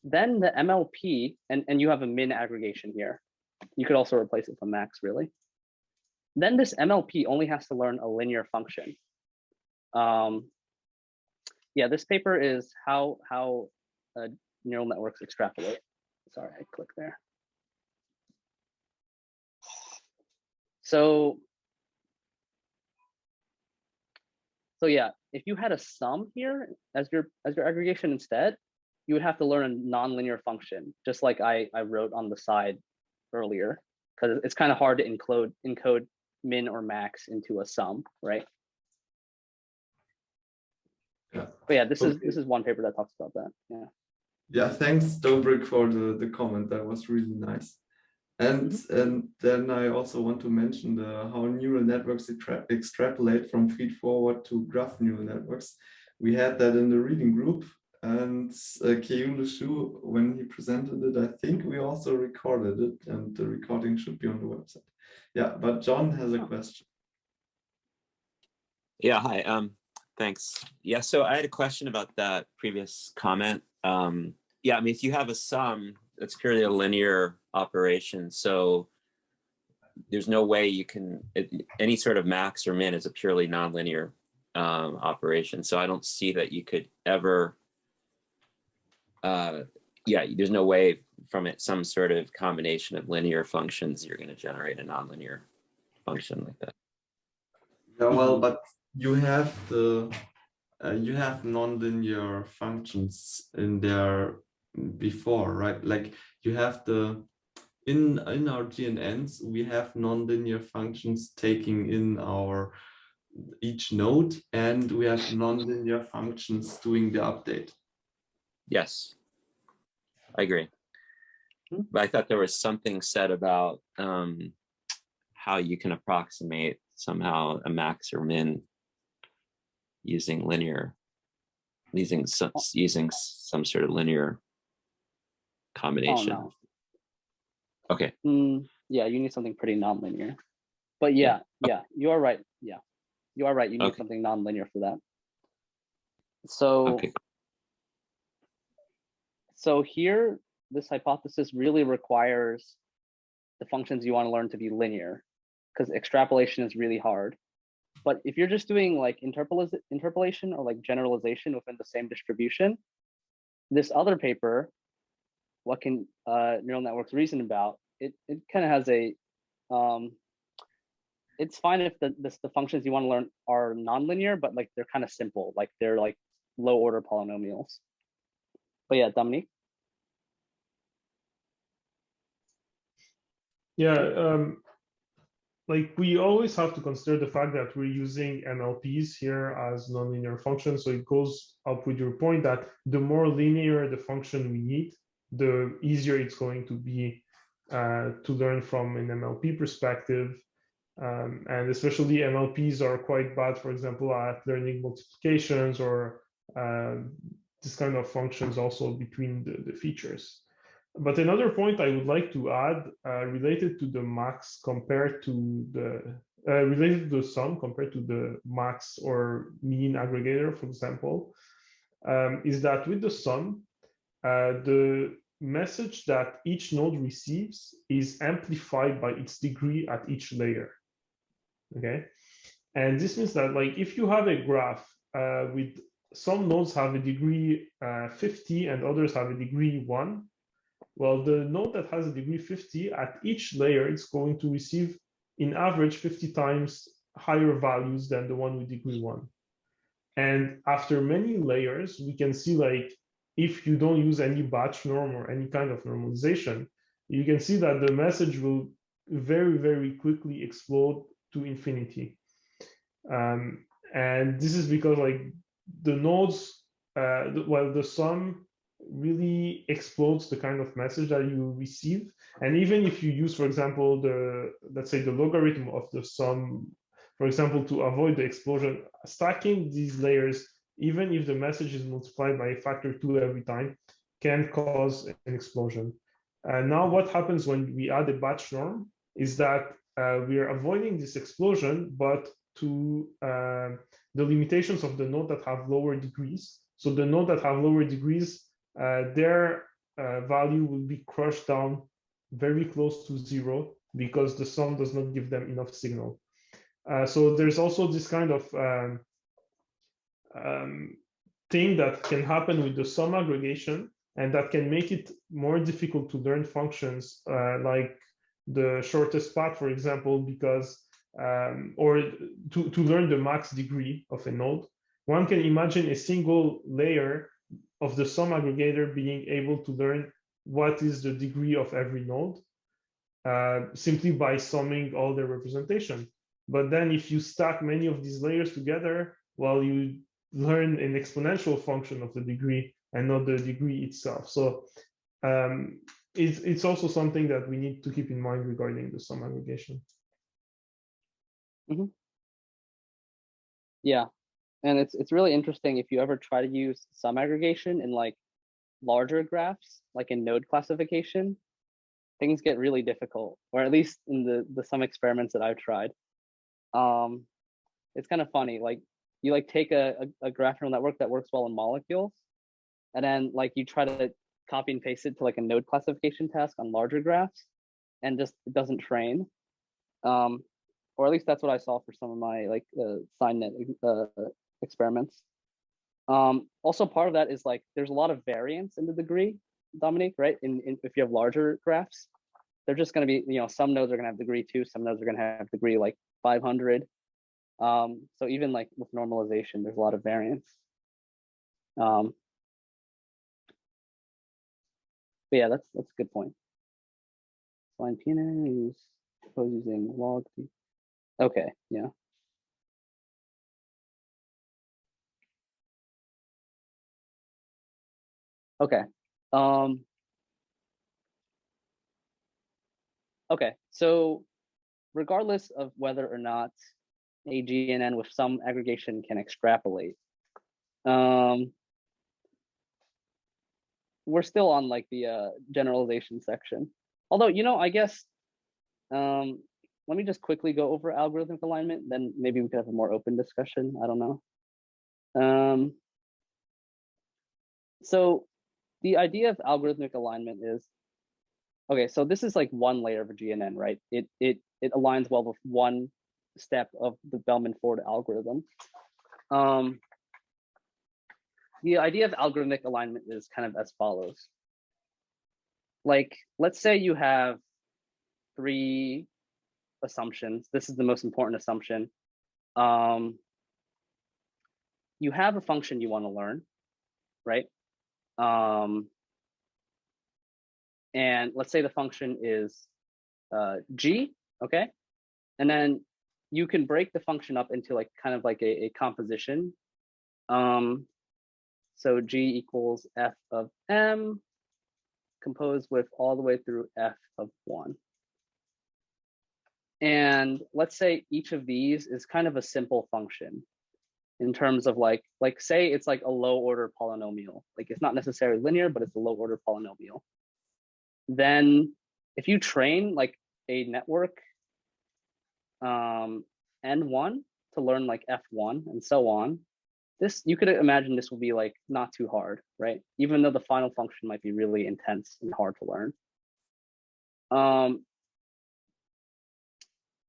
Then the MLP, and you have a min aggregation here. You could also replace it with a max, really. Then this MLP only has to learn a linear function. Yeah, this paper is how neural networks extrapolate. Sorry, I clicked there. So yeah, if you had a sum here as your aggregation instead, you would have to learn a nonlinear function, just like I wrote on the side earlier, because it's kind of hard to encode min or max into a sum, right? yeah. But yeah, this is one paper that talks about that. Yeah. Yeah, thanks, Dobrik, for the comment. That was really nice. And then I also want to mention how neural networks extrapolate from feed-forward to graph neural networks. We had that in the reading group, and Keulu Shu, when he presented it, I think we also recorded it, and the recording should be on the website. Yeah, but John has a question. Yeah, hi. Thanks. Yeah, so I had a question about that previous comment. Yeah, if you have a sum, it's purely a linear operation. So there's no way you can, any sort of max or min is a purely nonlinear operation. So I don't see that you could ever yeah, there's no way from it some sort of combination of linear functions you're going to generate a nonlinear function like that. Yeah, well, but you have the you have nonlinear functions in there before, right? Like you have the in our GNNs, we have nonlinear functions taking in our each node, and we have nonlinear functions doing the update. Yes, I agree. But I thought there was something said about how you can approximate somehow a max or min using linear, using some sort of linear combination. Oh, no. Okay. Yeah, you need something pretty nonlinear. But yeah, you are right. Yeah, you are right. You need something nonlinear for that. So, so here, this hypothesis really requires the functions you want to learn to be linear, because extrapolation is really hard. But if you're just doing like interpolation or like generalization within the same distribution, this other paper, what can neural networks reason about, it kind of has a, it's fine if the functions you want to learn are nonlinear, but like they're kind of simple, like they're like low order polynomials. But yeah, Dominique? Yeah, like we always have to consider the fact that we're using MLPs here as nonlinear functions. So it goes up with your point that the more linear the function we need, the easier it's going to be to learn from an MLP perspective. And especially MLPs are quite bad, for example, at learning multiplications or this kind of functions also between the features. But another point I would like to add related to the max compared to the related to the sum compared to the max or mean aggregator, for example, is that with the sum, the message that each node receives is amplified by its degree at each layer. Okay, and this means that like if you have a graph with some nodes have a degree 50 and others have a degree 1. Well, the node that has a degree 50 at each layer is going to receive, in average, 50 times higher values than the one with degree 1. And after many layers, we can see like if you don't use any batch norm or any kind of normalization, you can see that the message will very, very quickly explode to infinity. And this is because like the nodes, well, the sum really explodes the kind of message that you receive. And even if you use, for example, let's say the logarithm of the sum, for example, to avoid the explosion, stacking these layers, even if the message is multiplied by a factor 2 every time, can cause an explosion. And now what happens when we add a batch norm is that we are avoiding this explosion, but to the limitations of the node that have lower degrees. So the node that have lower degrees, their value will be crushed down very close to 0 because the sum does not give them enough signal. So there's also this kind of thing that can happen with the sum aggregation, and that can make it more difficult to learn functions like the shortest path, for example, because or to learn the max degree of a node. One can imagine a single layer of the sum aggregator being able to learn what is the degree of every node simply by summing all the representation. But then if you stack many of these layers together, well, you learn an exponential function of the degree and not the degree itself. So it's also something that we need to keep in mind regarding the sum aggregation. Mm-hmm. Yeah, and it's really interesting if you ever try to use sum aggregation in like larger graphs, like in node classification, things get really difficult, or at least in the some experiments that I've tried. It's kind of funny, like you like take a graph neural network that works well in molecules, and then like you try to copy and paste it to like a node classification task on larger graphs, and just it doesn't train. Or at least that's what I saw for some of my like SignNet experiments. Also, part of that is like there's a lot of variance in the degree, Dominique, right? If you have larger graphs, they're just going to be, some nodes are going to have degree 2, some nodes are going to have degree like 500. So even like with normalization, there's a lot of variance. But yeah, that's a good point. Line PNA is proposed using log. Okay, yeah. Okay. Okay, so regardless of whether or not a GNN with some aggregation can extrapolate, we're still on like the generalization section. Although, I guess, let me just quickly go over algorithmic alignment, then maybe we could have a more open discussion. I don't know. So the idea of algorithmic alignment is, okay, so this is like one layer of a GNN, right? It aligns well with one step of the Bellman-Ford algorithm. The idea of algorithmic alignment is kind of as follows. Like, let's say you have 3 assumptions. This is the most important assumption. You have a function you want to learn, right? And let's say the function is g, okay? And then you can break the function up into like kind of like a composition. So g equals f of m, composed with all the way through f of 1. And let's say each of these is kind of a simple function in terms of like say it's like a low order polynomial. Like it's not necessarily linear, but it's a low order polynomial. Then if you train like a network N1 to learn like F1 and so on, this, you could imagine this will be like not too hard, right? Even though the final function might be really intense and hard to learn.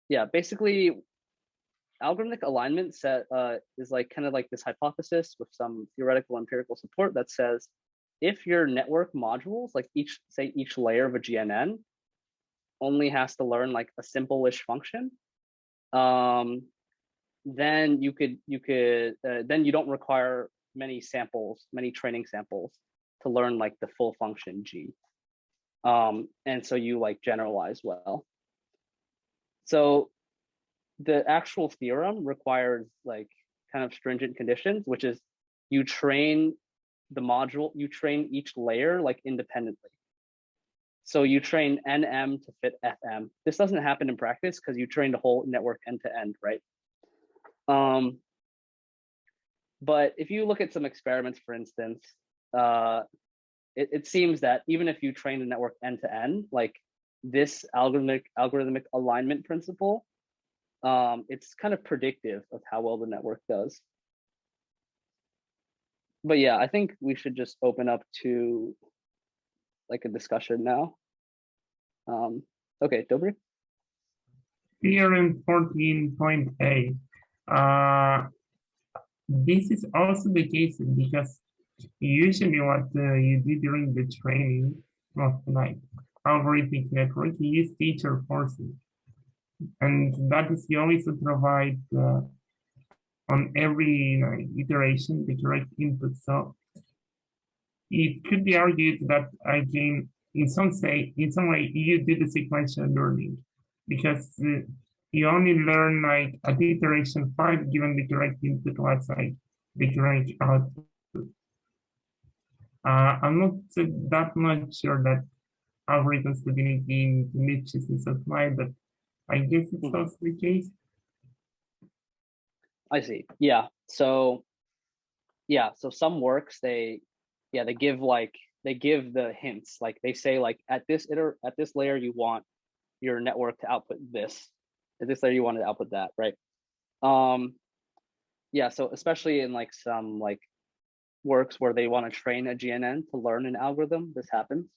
Yeah, basically algorithmic alignment is like kind of like this hypothesis with some theoretical empirical support that says if your network modules, like each layer of a GNN only has to learn like a simple-ish function, then then you don't require many training samples to learn like the full function G. And so you like generalize well. So the actual theorem requires like kind of stringent conditions, which is you train each layer like independently. So you train NM to fit FM. This doesn't happen in practice because you train the whole network end to end, right? But if you look at some experiments, for instance, it seems that even if you train the network end to end, like this algorithmic alignment principle, it's kind of predictive of how well the network does. But yeah, I think we should just open up to like a discussion now. Okay, Dobry. Theorem 14.8. This is also the case because usually what you do during the training of like algorithmic network, you use teacher forces. And that is you always provide on every iteration the correct input. So it could be argued that again, in some way, you do the sequential learning because you only learn like at iteration 5 given the correct input, what's like the correct output. I'm not that much sure that algorithm stability in niches is applied, but I guess it's also the case. I see. Yeah. So some works they give the hints, like they say like at this layer you want your network to output this, at this layer you want to output that, right? Yeah, so especially in like some like works where they want to train a GNN to learn an algorithm, this happens.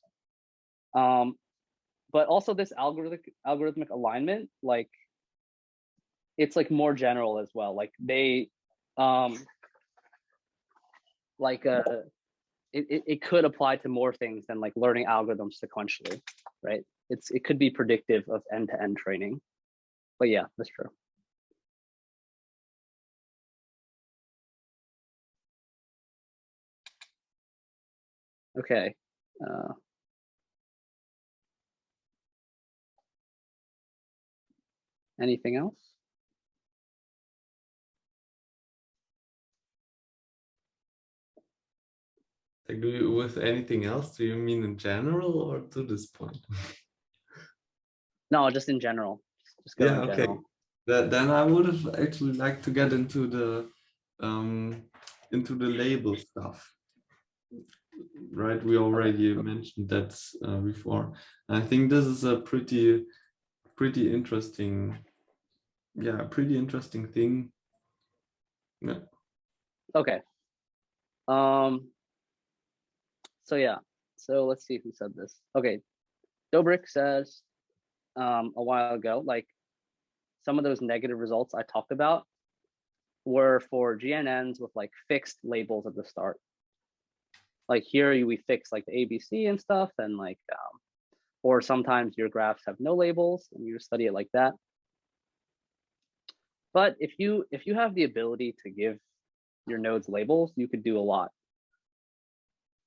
But also this algorithmic alignment, like it's like more general as well. Like they like it could apply to more things than like learning algorithms sequentially, right? It could be predictive of end-to-end training. But yeah, that's true. Okay. Anything else? Like, with anything else, do you mean in general or to this point? No, just in general. Just go Yeah, in okay. general. Then I would have actually liked to get into the label stuff. Right, we already mentioned that before. I think this is a pretty interesting, yeah, pretty interesting thing. Yeah. Okay. So yeah, so let's see who said this. Okay, Dobrik says a while ago, like some of those negative results I talked about were for GNNs with like fixed labels at the start. Like here we fix like the ABC and stuff, and like, or sometimes your graphs have no labels and you just study it like that. But if you have the ability to give your nodes labels, you could do a lot.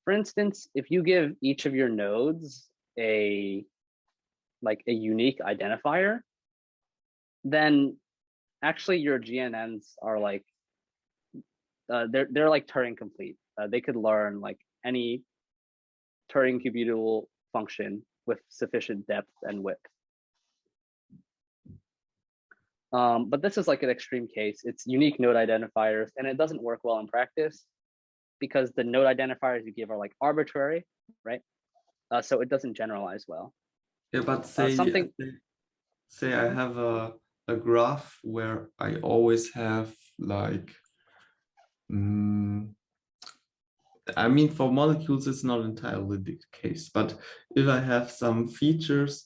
For instance, if you give each of your nodes a unique identifier, then actually your GNNs are like they're like Turing complete. They could learn like any Turing computable function with sufficient depth and width. But this is like an extreme case. It's unique node identifiers, and it doesn't work well in practice because the node identifiers you give are like arbitrary, right? So it doesn't generalize well. Yeah, but say I have a graph where I always have like, I mean, for molecules, it's not entirely the case, but if I have some features,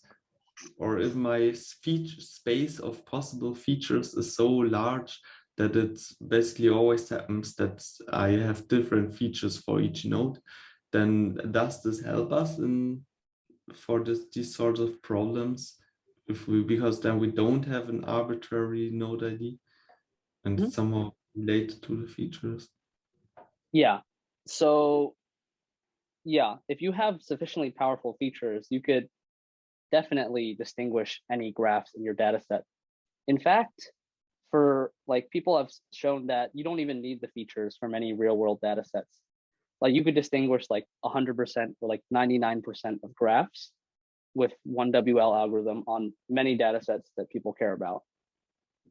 or if my feature space of possible features is so large that it basically always happens that I have different features for each node, then does this help us for these sorts of problems? Because then we don't have an arbitrary node ID and it's somehow related to the features. Yeah. So yeah, if you have sufficiently powerful features, you could definitely distinguish any graphs in your data set. In fact, for like people have shown that you don't even need the features from any real world data sets. Like you could distinguish like 100% or like 99% of graphs with one WL algorithm on many data sets that people care about.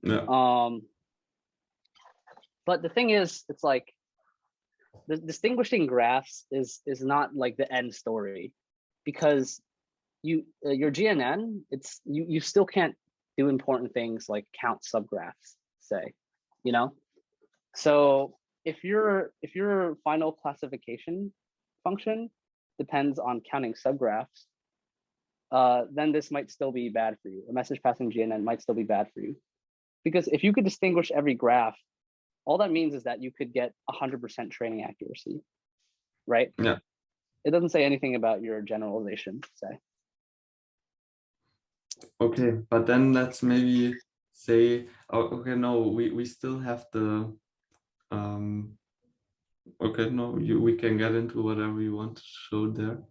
Yeah. But the thing is, it's like the distinguishing graphs is not like the end story, because your GNN, it's you still can't do important things like count subgraphs, say, you know. So if your final classification function depends on counting subgraphs, then this might still be bad for you. A message passing GNN might still be bad for you, because if you could distinguish every graph, all that means is that you could get 100% training accuracy, right? Yeah. It doesn't say anything about your generalization, say. Okay, but then let's maybe say, okay, no, we still have the, okay, no, we can get into whatever you want to show there.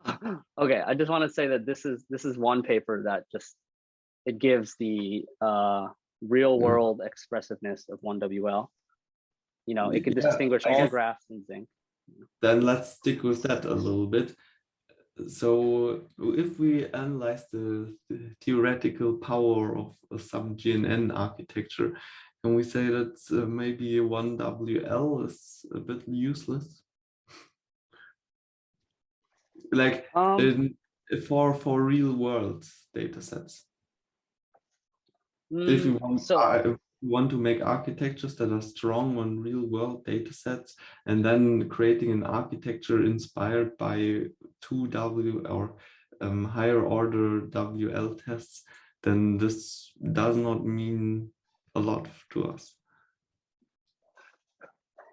Okay, I just want to say that this is one paper that just, it gives the real world expressiveness of 1WL. You know, it could distinguish all graphs in Zinc. Then let's stick with that a little bit. So if we analyze the theoretical power of some GNN architecture, can we say that maybe 1WL is a bit useless? Like for real world data sets. If you want to make architectures that are strong on real world data sets, and then creating an architecture inspired by 2W or higher order WL tests, then this does not mean a lot to us.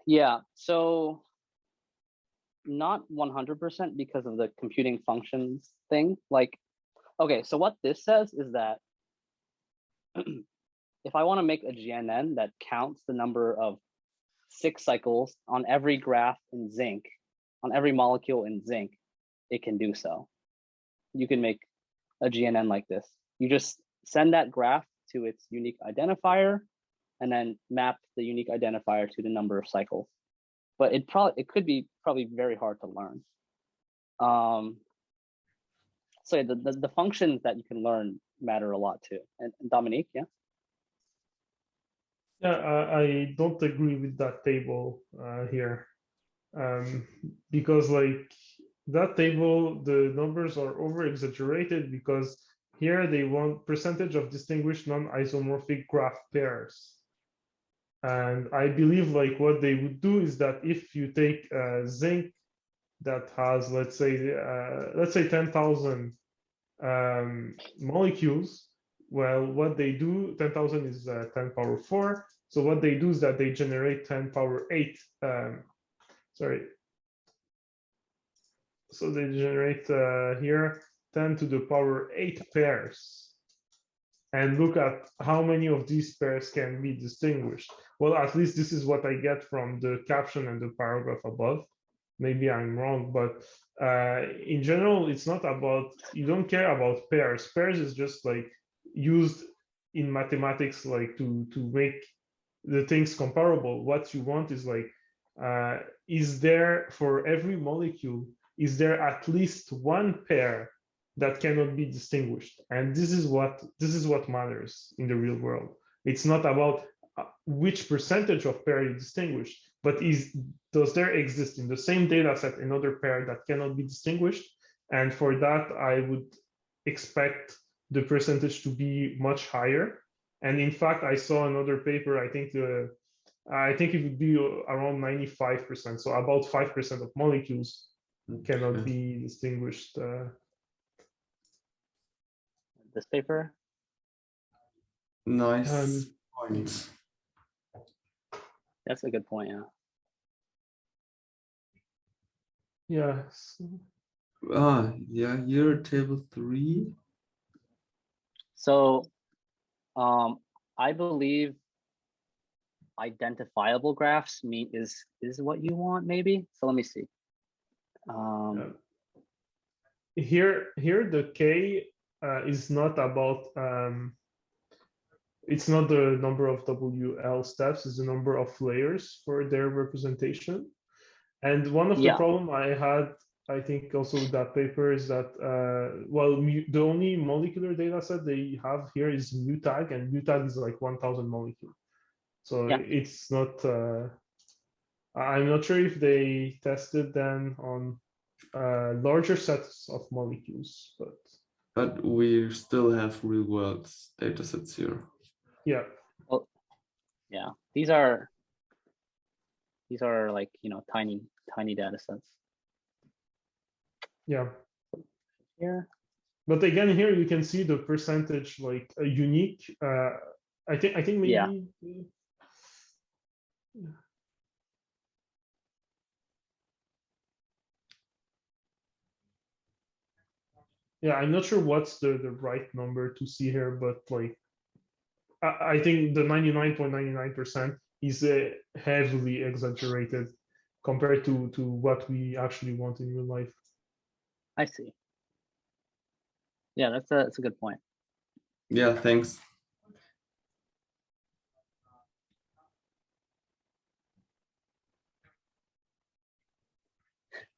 Yeah, so not 100% because of the computing functions thing. Like, okay, so what this says is that if I want to make a GNN that counts the number of 6 cycles on every graph in zinc, on every molecule in zinc, it can do so. You can make a GNN like this. You just send that graph to its unique identifier and then map the unique identifier to the number of cycles. But it could be probably very hard to learn. So the functions that you can learn matter a lot too. And Dominique, yeah? Yeah, I don't agree with that table here, because like that table, the numbers are over exaggerated because here they want percentage of distinguished non-isomorphic graph pairs. And I believe like what they would do is that if you take zinc that has, let's say 10,000 molecules, well, what they do, 10,000 is 10 power 4. So what they do is that they generate 10 power 8. So they generate here 10 to the power 8 pairs. And look at how many of these pairs can be distinguished. Well, at least this is what I get from the caption and the paragraph above. Maybe I'm wrong, but in general, it's not about, you don't care about pairs. Pairs is just like used in mathematics, like to make the things comparable. What you want is like, is there for every molecule, is there at least one pair that cannot be distinguished? And this is what matters in the real world. It's not about which percentage of pair you distinguish, but does there exist in the same data set another pair that cannot be distinguished? And for that, I would expect the percentage to be much higher. And in fact, I saw another paper, I think it would be around 95%. So about 5% of molecules cannot be distinguished. This paper? Nice point. That's a good point, yeah. Yes. Yeah, here table 3. So I believe identifiable graphs is what you want, maybe. So let me see. Here the K is not about it's not the number of WL steps, it's the number of layers for their representation. And one of the problem I had, I think also with that paper is that, well, the only molecular data set they have here is MuTag, and MuTag is like 1,000 molecules. So it's not, I'm not sure if they tested then on larger sets of molecules, but we still have real world data sets here. Yeah. Well, yeah, these are like, tiny data sets. Yeah. Here. But again, here you can see the percentage, like a unique. I think maybe. Yeah. Yeah, I'm not sure what's the right number to see here, but like, I think the 99.99% is heavily exaggerated compared to what we actually want in real life. I see. Yeah, that's a good point. Yeah, thanks.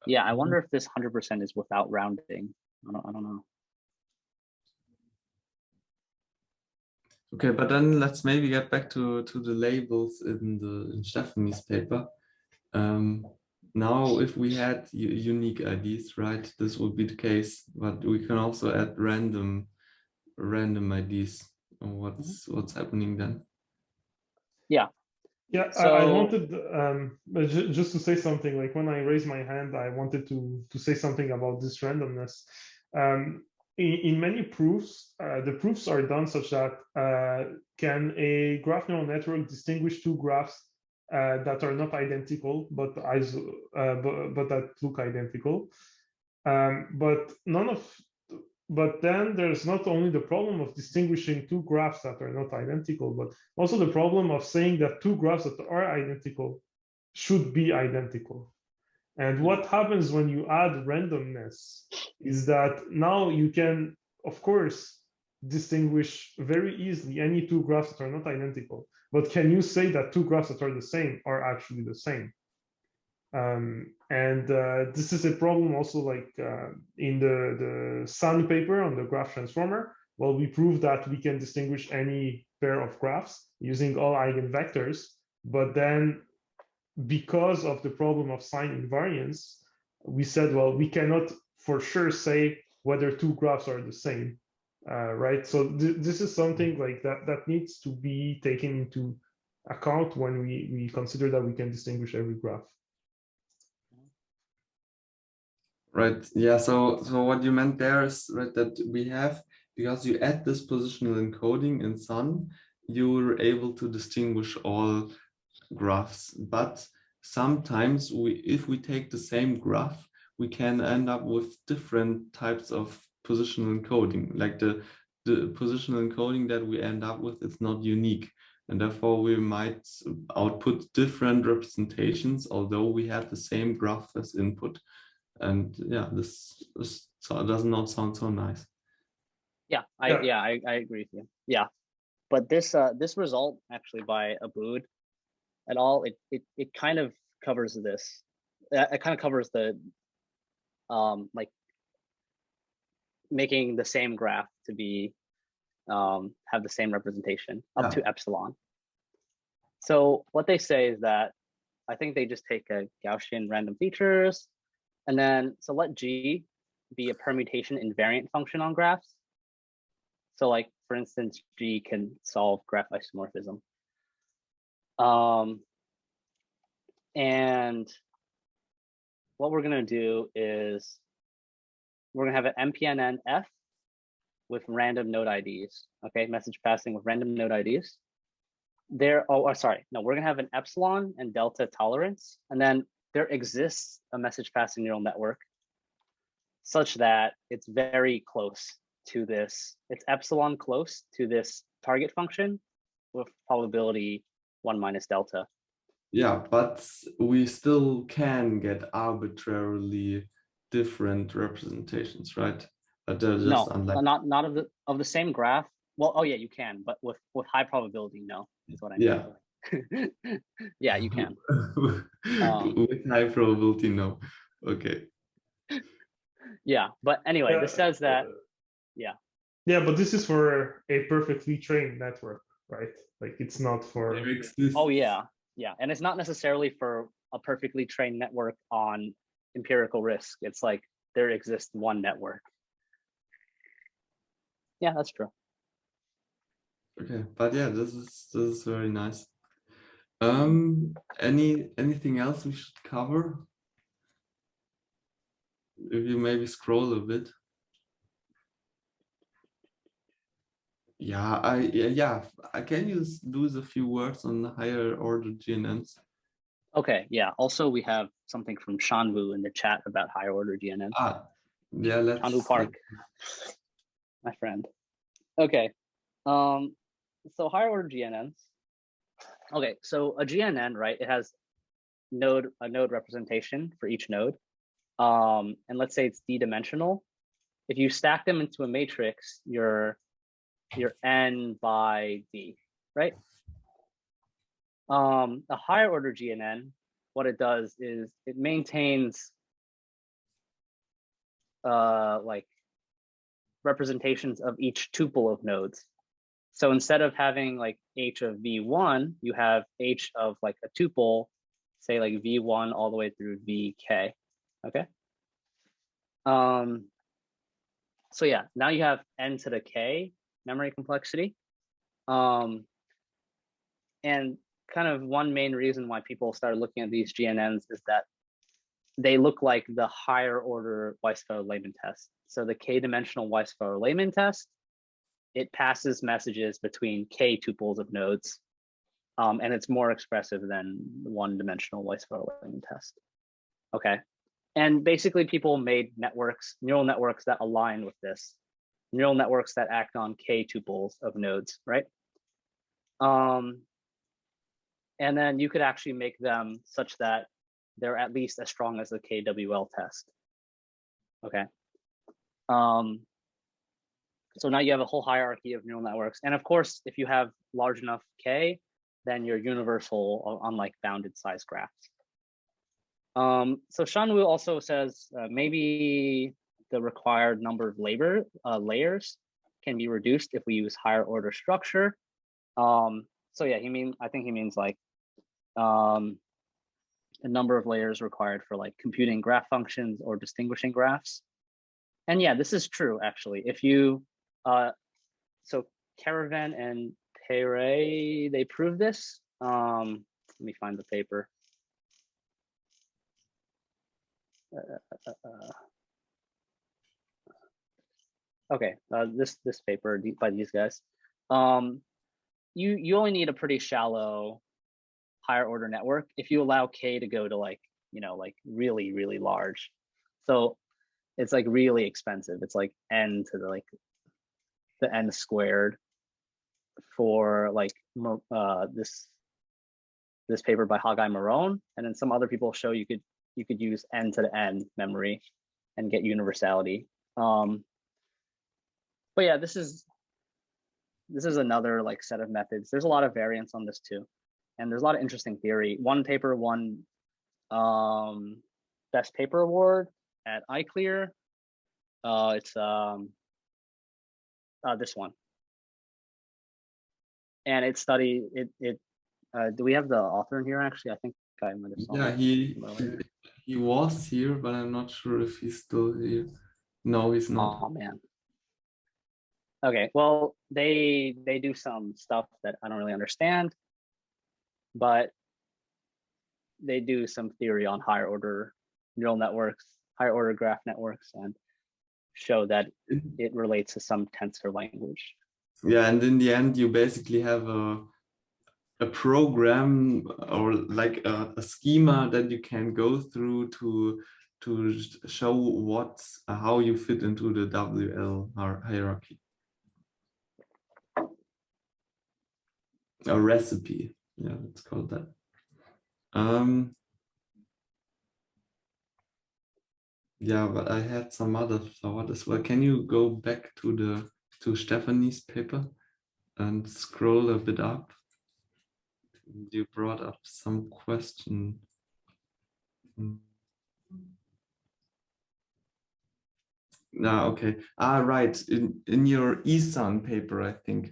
Yeah, I wonder if this 100% is without rounding. I don't know. Okay, but then let's maybe get back to the labels in Stefanie's paper. Now, if we had unique IDs, right, this would be the case, but we can also add random IDs. What's happening then? Yeah. Yeah, so, I wanted just to say something. Like when I raised my hand, I wanted to say something about this randomness. In many proofs, the proofs are done such that can a graph neural network distinguish two graphs that are not identical, but that look identical. But then there's not only the problem of distinguishing two graphs that are not identical, but also the problem of saying that two graphs that are identical should be identical. And what happens when you add randomness is that now you can, of course, distinguish very easily any two graphs that are not identical. But can you say that two graphs that are the same are actually the same? This is a problem also, like in the Sun paper on the graph transformer. Well, we proved that we can distinguish any pair of graphs using all eigenvectors, but then because of the problem of sign invariance, we said, well, we cannot for sure say whether two graphs are the same, right? So this is something like that needs to be taken into account when we consider that we can distinguish every graph. Right. Yeah. So what you meant there is, right, that we have, because you add this positional encoding in Sun, you're able to distinguish all graphs. But sometimes if we take the same graph, we can end up with different types of positional encoding. Like the positional encoding that we end up with is not unique. And therefore we might output different representations, although we have the same graph as input. And yeah, this does not sound so nice. Yeah, I agree with you. Yeah, but this result actually by Aboud et al. It kind of covers this. It kind of covers the like making the same graph to be have the same representation up to epsilon. So what they say is that I think they just take a Gaussian random features. And then, so let G be a permutation invariant function on graphs. So like, for instance, G can solve graph isomorphism. And what we're gonna do is we're gonna have an MPNN F with random node IDs, okay? Message passing with random node IDs. We're gonna have an epsilon and delta tolerance, and then there exists a message passing neural network such that it's very close to this, it's epsilon close to this target function with probability 1 minus delta. Yeah, but we still can get arbitrarily different representations, right? But they're just not of the same graph. Well, oh yeah, you can, but with high probability, no, is what I mean. Yeah. Yeah, you can. With high probability, no. Okay. Yeah, but anyway, this says that, yeah. Yeah, but this is for a perfectly trained network, right? Like it's not for. Oh yeah, yeah, and it's not necessarily for a perfectly trained network on empirical risk. It's like there exists one network. Yeah, that's true. Okay, but yeah, this is very nice. Anything else we should cover? If you maybe scroll a bit. Yeah, can you lose a few words on the higher order GNNs? Okay, yeah. Also, we have something from Shanwu in the chat about higher order GNNs. Yeah, let's. Shanwu Park, my friend. Okay, so higher order GNNs. Okay, so a GNN, right? It has a node representation for each node, and let's say it's d-dimensional. If you stack them into a matrix, you're n by d, right? A higher order GNN, what it does is it maintains like representations of each tuple of nodes. So instead of having like h of v1, you have h of like a tuple, say like v1 all the way through vk. Okay. So yeah, now you have n to the k memory complexity. And kind of one main reason why people started looking at these GNNs is that they look like the higher order Weisfeld-Lehmann test. So the k-dimensional Weisfeld-Lehmann test, it passes messages between k tuples of nodes. And it's more expressive than one-dimensional Weiss-Verwalling test. Okay. And basically people made networks, neural networks that align with this, neural networks that act on K tuples of nodes, right? And then you could actually make them such that they're at least as strong as the KWL test. Okay. So now you have a whole hierarchy of neural networks. And of course, if you have large enough K, then you're universal on like bounded size graphs. So Shanwu also says maybe the required number of layers can be reduced if we use higher order structure. So yeah, I think he means like the number of layers required for like computing graph functions or distinguishing graphs. And yeah, this is true actually. If you so Caravan and Pere, they prove this. Let me find the paper. Okay, this paper by these guys. You only need a pretty shallow higher order network if you allow K to go to like, like really, really large. So it's like really expensive. It's like n to the n squared for like this paper by Hagai Marone, and then some other people show you could use n to the n memory and get universality. But yeah, this is another like set of methods. There's a lot of variance on this too, and there's a lot of interesting theory. One paper won best paper award at iClear. It's this one, and it studied it. Do we have the author in here? Actually, I think I might have. Yeah, he was here, but I'm not sure if he's still here. No, he's not. Oh man. Okay, well, they do some stuff that I don't really understand, but they do some theory on higher order neural networks, higher order graph networks, and show that it relates to some tensor language. Yeah, and in the end, you basically have a program or like a schema that you can go through to show how you fit into the WL hierarchy. A recipe, yeah, let's call it that. Yeah, but I had some other thought as well. Can you go back to Stefanie's paper and scroll a bit up? You brought up some question. Okay. Right. In your ESUN paper, I think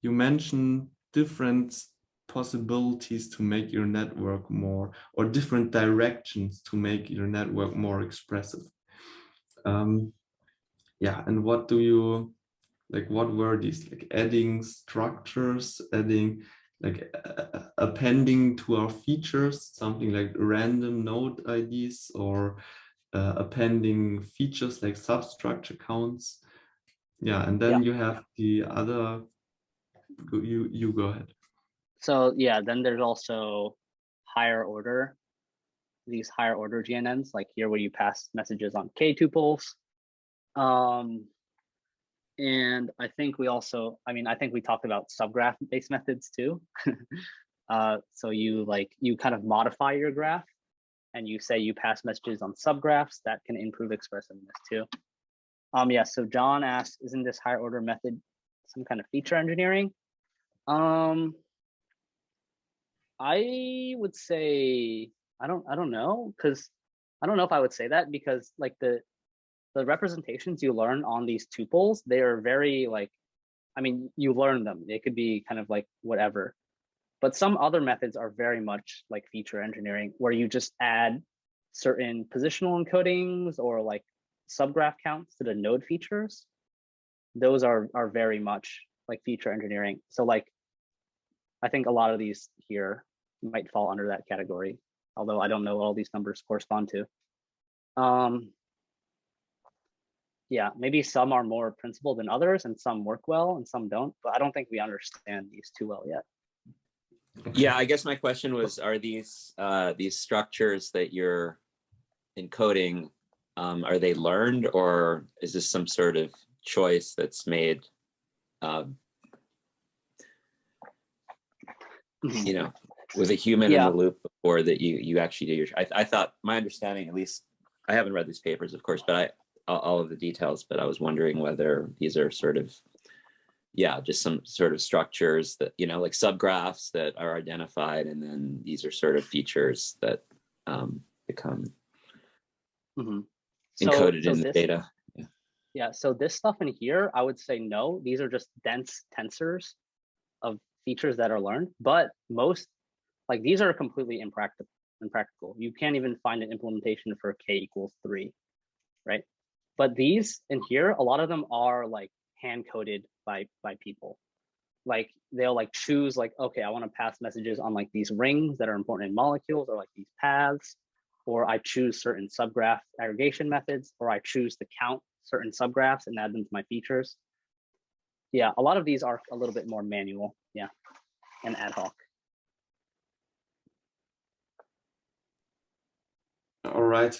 you mentioned different possibilities to make your network more, or different directions to make your network more expressive. Yeah, and what do you like? What were these? Like adding structures, adding like appending to our features, something like random node IDs, or appending features like substructure counts. Yeah, and then you have the other. You go ahead. So yeah, then there's also higher order, these higher order GNNs, like here where you pass messages on K tuples. And I think we also, I think we talked about subgraph based methods too. So you kind of modify your graph and you say you pass messages on subgraphs that can improve expressiveness too. Yeah, so John asked, isn't this higher order method some kind of feature engineering? I would say, I don't know, because I don't know if I would say that, because like the representations you learn on these tuples, they are very like, you learn them. It could be kind of like whatever. But some other methods are very much like feature engineering, where you just add certain positional encodings or like subgraph counts to the node features. Those are very much like feature engineering. So like, I think a lot of these here might fall under that category, although I don't know what all these numbers correspond to. Yeah, maybe some are more principled than others and some work well and some don't, but I don't think we understand these too well yet. Yeah, I guess my question was, are these structures that you're encoding, are they learned, or is this some sort of choice that's made, you know, with a human in the loop before that you actually do your, I thought, my understanding, at least, I haven't read these papers, of course, but all of the details, but I was wondering whether these are sort of, yeah, just some sort of structures that, you know, like subgraphs that are identified, and then these are sort of features that become encoded in the data. Yeah, so this stuff in here, I would say no. These are just dense tensors of features that are learned, but most, like, these are completely impractical. You can't even find an implementation for k=3, right? But these in here, a lot of them are like hand coded by people. Like they'll like choose like, okay, I want to pass messages on like these rings that are important in molecules, or like these paths, or I choose certain subgraph aggregation methods, or I choose to count certain subgraphs and add them to my features. Yeah, a lot of these are a little bit more manual, yeah, and ad hoc. All right.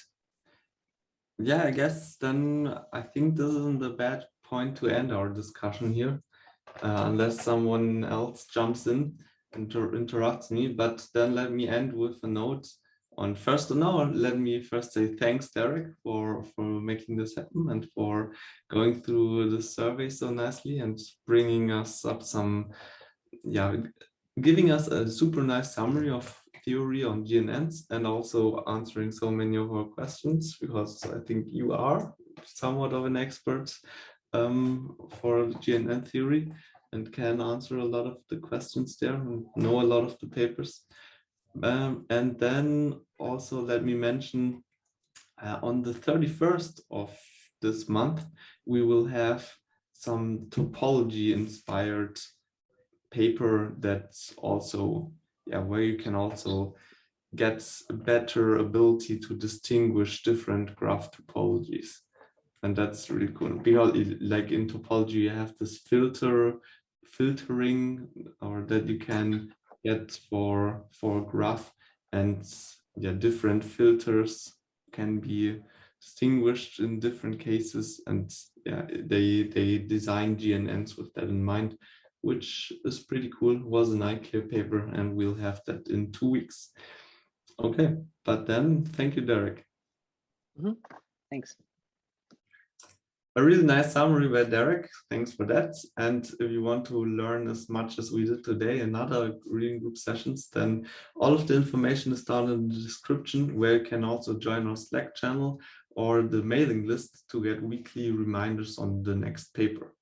Yeah, I guess then I think this isn't a bad point to end our discussion here, unless someone else jumps in and interrupts me. But then let me end with a note on let me first say thanks, Derek, for making this happen and for going through the survey so nicely and bringing us up some, yeah, giving us a super nice summary of theory on GNNs, and also answering so many of our questions, because I think you are somewhat of an expert for GNN theory and can answer a lot of the questions there and know a lot of the papers. And then also let me mention, on the 31st of this month, we will have some topology inspired paper that's also, yeah, where you can also get a better ability to distinguish different graph topologies. And that's really cool, because like in topology you have this filtering, or that you can get for a graph, and yeah, different filters can be distinguished in different cases, and yeah, they design GNNs with that in mind, which is pretty cool. It was an ICARE paper, and we'll have that in 2 weeks. Okay, but then thank you, Derek. Thanks. A really nice summary by Derek. Thanks for that. And if you want to learn as much as we did today in other reading group sessions, then all of the information is down in the description, where you can also join our Slack channel or the mailing list to get weekly reminders on the next paper.